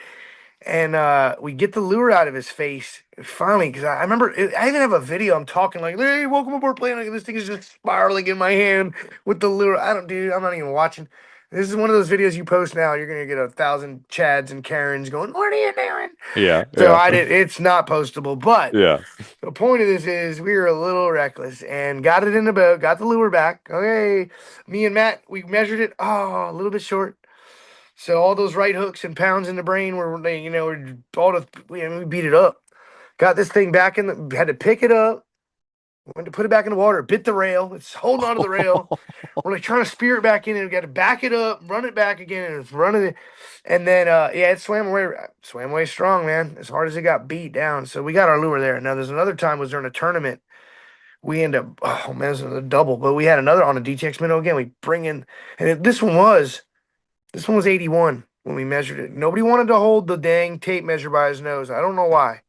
and we get the lure out of his face finally, because I remember I even have a video. I'm talking like, "Hey, welcome aboard, playing." Like, this thing is just spiraling in my hand with the lure. I don't, dude. I'm not even watching. This is one of those videos you post now. You're gonna get 1,000 Chads and Karens going, "What are you doing?" Yeah, So yeah, I did. It's not postable, but yeah. the point of this is we were a little reckless and got it in the boat, got the lure back. Okay, me and Matt, we measured it. Oh, a little bit short. So all those right hooks and pounds in the brain were, were all the we beat it up. Got this thing back in the, had to pick it up, went to put it back in the water, bit the rail. It's holding onto the rail. We're like trying to spear it back in, and we got to back it up, run it back again, and it's running it. And then yeah, it swam away strong, man. As hard as it got beat down. So we got our lure there. Now there's another time was during a tournament. We end up, oh man, this was a double, but we had another on a DTX minnow again. We bring in, and this one was 81 when we measured it. Nobody wanted to hold the dang tape measure by his nose. I don't know why.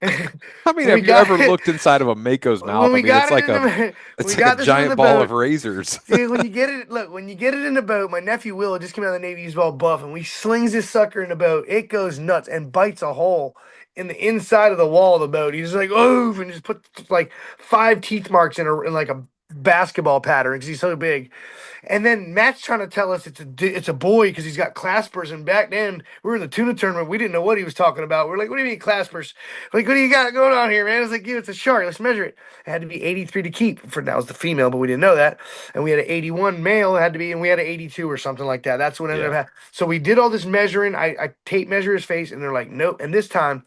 I mean, When we have you got ever looked inside of a Mako's when mouth? I we mean, got it in the when it's we like a got this one in giant the ball of boat, razors. dude. When you get it in the boat, my nephew Will just came out of the Navy. He's all buff, and we slings this sucker in the boat. It goes nuts and bites a hole in the inside of the wall of the boat. He's like, "Oh!" and just put like 5 teeth marks in like a basketball pattern because he's so big. And then Matt's trying to tell us it's a boy because he's got claspers. And back then we were in the tuna tournament. We didn't know what he was talking about. We're like, "What do you mean claspers? Like, what do you got going on here, man?" It's like, "Dude, it's a shark. Let's measure it." It had to be 83 to keep. For that was the female, but we didn't know that. And we had an 81 male. It had to be, and we had an 82 or something like that. That's what ended up Yeah. happening. So we did all this measuring. I tape measure his face, and they're like, "Nope." And this time,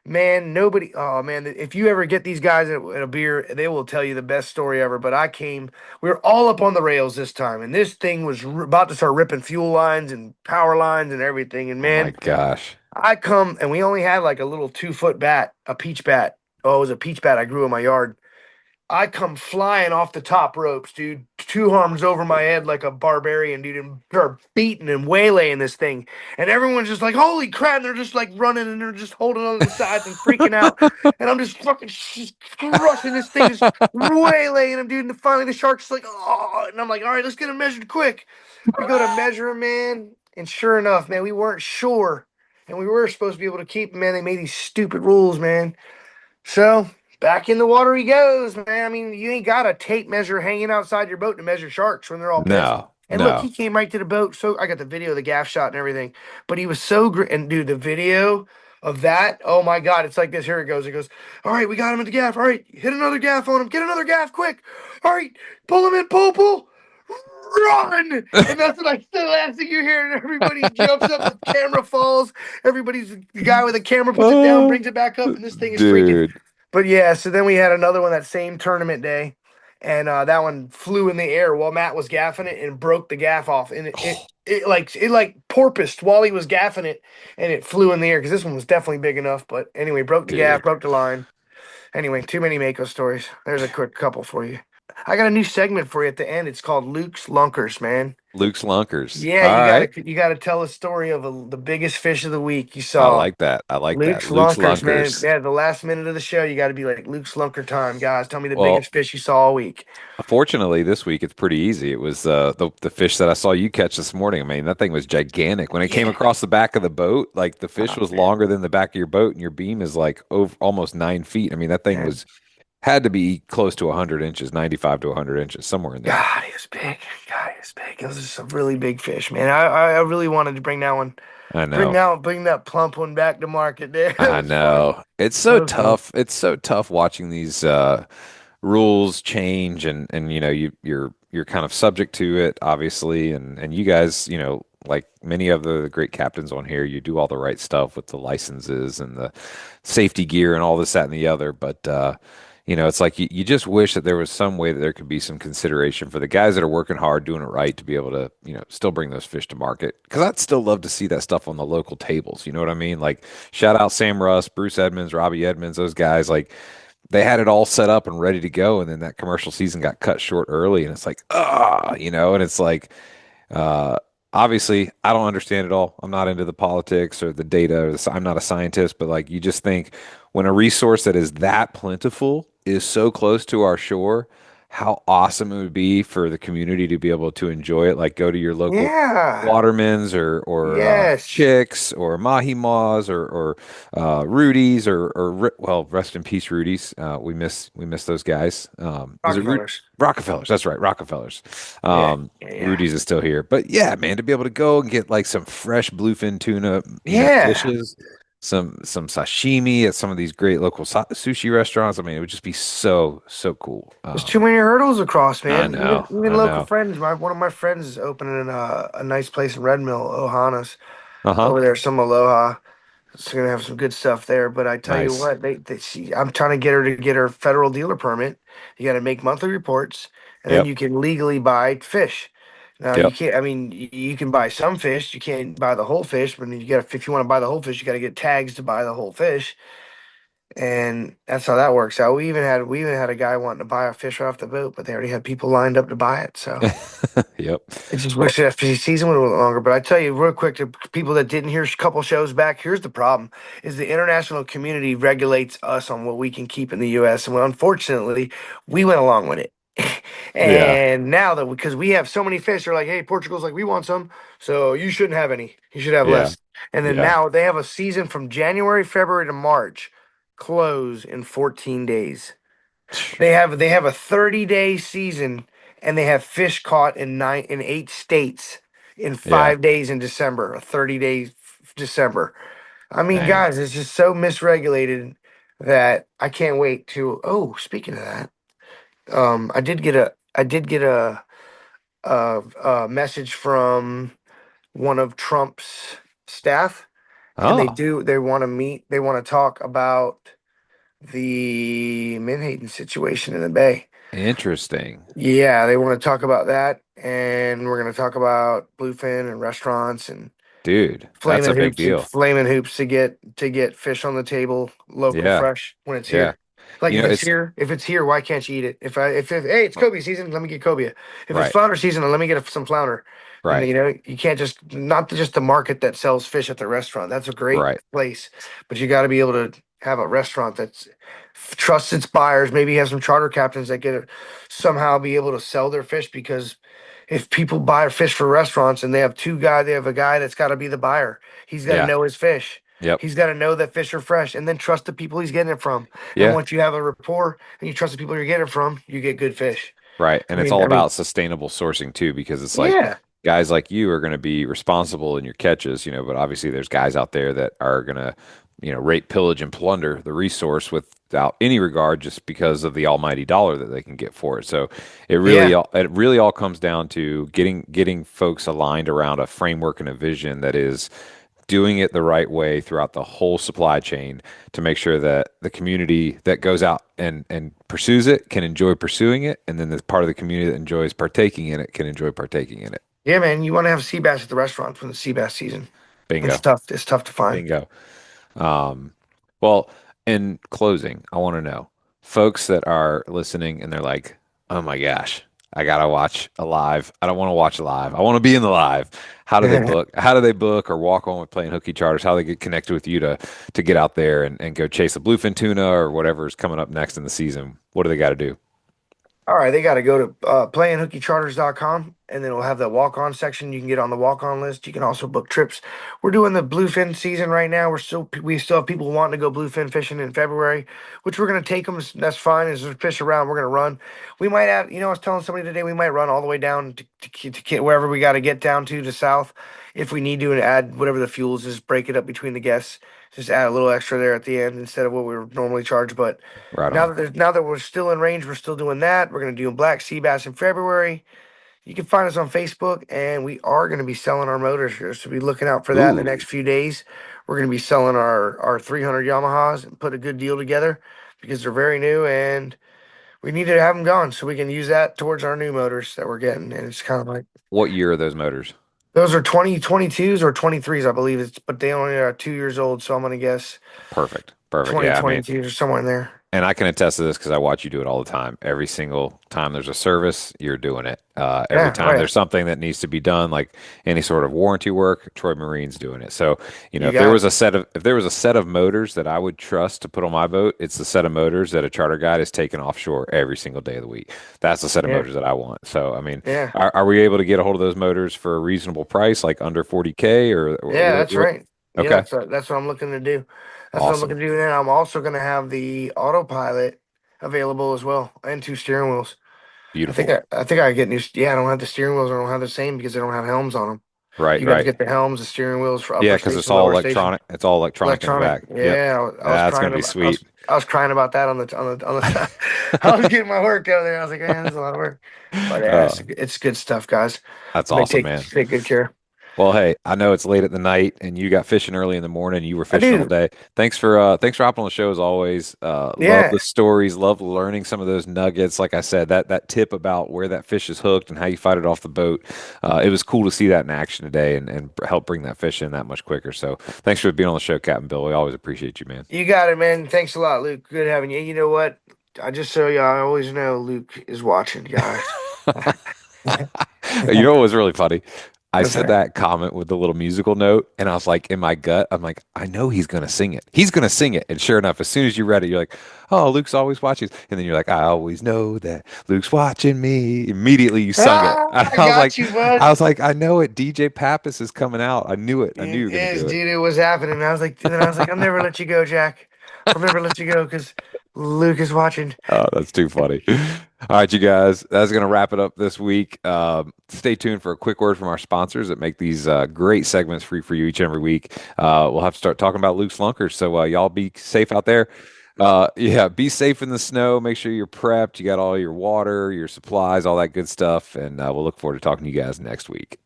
man, nobody. Oh man, if you ever get these guys at a beer, they will tell you the best story ever. But we were all up on the rails this time, and this thing was about to start ripping fuel lines and power lines and everything. And Oh my man, gosh. I come and we only had like a little 2 foot bat, a peach bat. Oh, it was a peach bat I grew in my yard. I come flying off the top ropes, dude. 2 arms over my head like a barbarian, dude, and start beating and waylaying this thing. And everyone's just like, "Holy crap!" And they're just like running and they're just holding on to the sides and freaking out. And I'm just fucking just crushing this thing, just waylaying him, dude. And finally the shark's like, "Oh!" And I'm like, "All right, let's get him measured quick." We go to measure him, man. And sure enough, man, we weren't sure. And we were supposed to be able to keep him, man. They made these stupid rules, man. So back in the water he goes, man. I mean, you ain't got a tape measure hanging outside your boat to measure sharks when they're all pissed. No, And look, he no. came right to the boat. So I got the video of the gaff shot and everything. But he was so great. And dude, the video of that, oh my God, it's like this. Here it goes. It goes, "All right, we got him at the gaff. All right, hit another gaff on him. Get another gaff quick. All right, pull him in, pull. Run!" And that's what I said. Last thing you hear, and everybody jumps up, the camera falls. Everybody's the guy with the camera puts it down, Oh, brings it back up, and this thing is freaking. dude. But yeah, so then we had another one that same tournament day, and that one flew in the air while Matt was gaffing it and broke the gaff off, and it like porpoised while he was gaffing it, and it flew in the air because this one was definitely big enough. But anyway, broke the gaff, Dude. broke the line. Anyway, too many Mako stories. There's a quick couple for you. I got a new segment for you at the end. It's called Luke's Lunkers, man. Luke's Lunkers. Yeah, All right. you gotta tell a story of the biggest fish of the week you I saw. like that. I like that. Luke's Luke's Lunkers, man. Lunkers. Yeah, the last minute of the show, you got to be like Luke's Lunker time, guys. Tell me the Well, biggest fish you saw all week. fortunately, this week it's pretty easy. It was the fish that I saw you catch this morning. I mean, that thing was gigantic. When it came Yeah. across the back of the boat, like the fish Oh, was man. longer than the back of your boat, and your beam is like over almost 9 feet. I mean, that thing Yeah. was had to be close to 100 inches, 95 to 100 inches, somewhere in there. God, he was big. God, he was big. It was just a really big fish, man. I really wanted to bring that one, I know. bring that plump one back to market. There, it I was fun. know. It's That so was fun. tough. It's so tough watching these rules change and you're kind of subject to it, obviously. And you guys, like many of the great captains on here, you do all the right stuff with the licenses and the safety gear and all this, that, and the other. But it's like you just wish that there was some way that there could be some consideration for the guys that are working hard, doing it right, to be able to, still bring those fish to market. Because I'd still love to see that stuff on the local tables. You know what I mean? Like, shout out Sam Russ, Bruce Edmonds, Robbie Edmonds, those guys. Like, they had it all set up and ready to go, and then that commercial season got cut short early, and it's like, and it's like, uh, obviously, I don't understand it all. I'm not into the politics or the data. I'm not a scientist, but like, you just think when a resource that is that plentiful is so close to our shore, how awesome it would be for the community to be able to enjoy it. Like, go to your local Yeah. Watermans or Yes. Chicks or Mahi Maws or Rudy's well, rest in peace, Rudy's. We miss those guys. Is it Rockefellers. Rockefellers? That's right, Rockefellers. Yeah. Yeah. Yeah. Rudy's is still here, but yeah, man, to be able to go and get like some fresh bluefin tuna, Yeah. fishes, some sashimi at some of these great local sushi restaurants. I mean, it would just be so cool. There's too many hurdles across, I man. know, Even I local know. friends. One of my friends is opening a nice place in Red Mill, Ohana's Uh-huh. over there. Some Aloha. It's gonna have some good stuff there. But I tell you Nice. what, I'm trying to get her to get her federal dealer permit. You got to make monthly reports, and then Yep. you can legally buy fish. Now you Yep. can't. I mean, you can buy some fish. You can't buy the whole fish. But if you want to buy the whole fish, you got to get tags to buy the whole fish. and that's how that works out. We even had a guy wanting to buy a fish off the boat, but they already had people lined up to buy it. So Yep. I just Well, wish that season would have went longer. But I tell you real quick to people that didn't hear a couple shows back, here's the problem: is the international community regulates us on what we can keep in the U.S. and well, unfortunately, we went along with it. yeah. And now that because we have so many fish, they're like, hey, Portugal's like, we want some, so you shouldn't have any. You should have Yeah. less. And then Yeah. now they have a season from January, February to March, close in 14 days. They have a 30-day season, and they have fish caught in 8 states in Yeah. 5 days in December, a 30-day December. I mean, Dang. guys, it's just so misregulated that I can't wait to. Oh, speaking of that, I did get a message from one of Trump's staff, and Oh, they want to meet. They want to talk about the Menhaden situation in the Bay. interesting. Yeah, they want to talk about that, and we're going to talk about bluefin and restaurants and Dude, that's a big deal. flaming hoops to get fish on the table, local, Yeah. fresh when it's Yeah. here. Like You know, it's if it's here, why can't you eat it? If hey, it's cobia season, let me get cobia. If it's right. flounder season, let me get some flounder. Right. You can't just not just the market that sells fish at the restaurant. That's a great Right. place, but you got to be able to have a restaurant that's trusts its buyers. Maybe have some charter captains that get it somehow be able to sell their fish because if people buy fish for restaurants and they have a guy that's got to be the buyer. He's got to Yeah. know his fish. Yep. He's got to know that fish are fresh and then trust the people he's getting it from. And Yeah. once you have a rapport and you trust the people you're getting it from, you get good fish. Right. And I it's mean, all I mean, about sustainable sourcing too, because it's like yeah, guys like you are going to be responsible in your catches, but obviously there's guys out there that are going to, rape, pillage, and plunder the resource without any regard just because of the almighty dollar that they can get for it. So yeah, it really all comes down to getting folks aligned around a framework and a vision that is doing it the right way throughout the whole supply chain to make sure that the community that goes out and pursues it can enjoy pursuing it, and then the part of the community that enjoys partaking in it can enjoy partaking in it. yeah, man. You want to have sea bass at the restaurant from the sea bass season. It's Bingo. tough. It's tough to find. Bingo. Um, well, in closing, I want to know folks that are listening and they're like, oh my gosh, I gotta watch a live. I don't want to watch live. I want to be in the live. How do they book? How do they book or walk on with playing hooky charters? How do they get connected with you to get out there and go chase a bluefin tuna or whatever is coming up next in the season? What do they got to do? All right, they got to go to playinghookycharters.com, and then we'll have the walk-on section. You can get on the walk-on list. You can also book trips. We're doing the bluefin season right now. We still have people wanting to go bluefin fishing in February, which we're going to take them. That's fine. As there's fish around, we're going to run. We might have, I was telling somebody today, we might run all the way down to get wherever we got to get down to south. If we need to, and add whatever the fuels is, break it up between the guests. Just add a little extra there at the end instead of what we would normally charge. But Right now on. that we're still in range, we're still doing that. We're gonna do black sea bass in February. You can find us on Facebook, and we are gonna be selling our motors here, so be looking out for that in the Ooh, next few days. We're gonna be selling our 300 Yamahas and put a good deal together because they're very new and we need to have them gone so we can use that towards our new motors that we're getting. And it's kind of like what year are those motors? those are 2022s or 23s, I believe. But they only are 2 years old, so I'm gonna guess Perfect. Perfect. Yeah, I mean, 2022s or somewhere in there. and I can attest to this because I watch you do it all the time. Every single time there's a service, you're doing it. Every Yeah, oh time yeah, there's something that needs to be done, like any sort of warranty work, Troy Marine's doing it. So, you if there got it. was a set of motors that I would trust to put on my boat, it's the set of motors that a charter guide is taking offshore every single day of the week. That's the set of Yeah, motors that I want. So, I mean, yeah. are we able to get a hold of those motors for a reasonable price, like under 40K or Yeah, that's what? right. Yeah, Okay, that's what I'm looking to do. That's what I'm awesome, looking to do. And I'm also going to have the autopilot available as well, and two steering wheels. beautiful. I think I get new. Yeah, I don't have the steering wheels. I don't have the same because they don't have helms on them. Right, You got to right. get the helms, the steering wheels for Yeah, upper because it's station, all lower station, electronic. It's all electronic in the electronic. back. Yep. Yeah, I was That's gonna crying be about. sweet. I was crying about that on the. I was getting my work out there. I was like, man, this is a lot of work. But yeah, Uh, it's good stuff, guys. that's They awesome, take man. take good care. Well, hey, I know it's late at the night and you got fishing early in the morning. You were I fishing all do. day. Thanks for hopping on the show as always. Love Yeah, the stories, love learning some of those nuggets. Like I said, that tip about where that fish is hooked and how you fight it off the boat. It was cool to see that in action today and help bring that fish in that much quicker. So thanks for being on the show, Captain Bill. We always appreciate you, man. you got it, man. Thanks a lot, Luke. Good having you. You know what? I just so y'all I always know Luke is watching, guys. You know what was really funny? I What's said that? that comment with the little musical note, and I was like, in my gut, I'm like, I know he's gonna sing it. He's gonna sing it. And sure enough, as soon as you read it, you're like, oh, Luke's always watching. And then you're like, I always know that Luke's watching me. Immediately you sung it. Ah, I I was like, got you, bud. I know it. DJ Pappas is coming out. I knew it. I knew you It were gonna is, do it. dude. It was happening. I was like, I'll never let you go, Jack. I'll never let you go because Luke is watching. Oh, that's too funny. All right, you guys, that's going to wrap it up this week. Stay tuned for a quick word from our sponsors that make these great segments free for you each and every week. We'll have to start talking about Luke's Lunkers. So y'all be safe out there. Yeah, be safe in the snow. Make sure you're prepped. You got all your water, your supplies, all that good stuff. And we'll look forward to talking to you guys next week.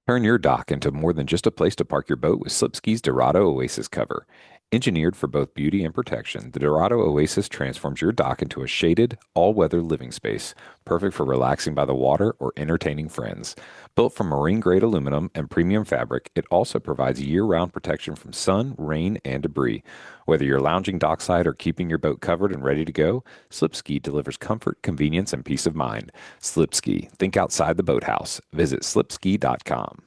Turn your dock into more than just a place to park your boat with Slipski's Dorado Oasis cover. Engineered for both beauty and protection, the Dorado Oasis transforms your dock into a shaded, all-weather living space, perfect for relaxing by the water or entertaining friends. Built from marine-grade aluminum and premium fabric, it also provides year-round protection from sun, rain, and debris. Whether you're lounging dockside or keeping your boat covered and ready to go, Slipski delivers comfort, convenience, and peace of mind. Slipski, think outside the boathouse. Visit slipski.com.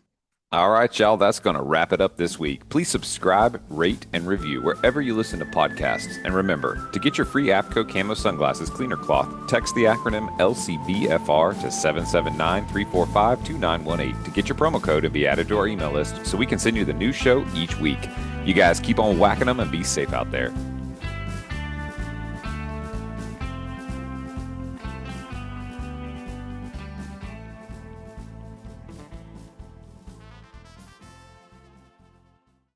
All right, y'all, that's going to wrap it up this week. Please subscribe, rate, and review wherever you listen to podcasts. And remember, to get your free APCO Camo Sunglasses Cleaner Cloth, text the acronym LCBFR to 779-345-2918 to get your promo code and be added to our email list so we can send you the new show each week. You guys keep on whacking them and be safe out there.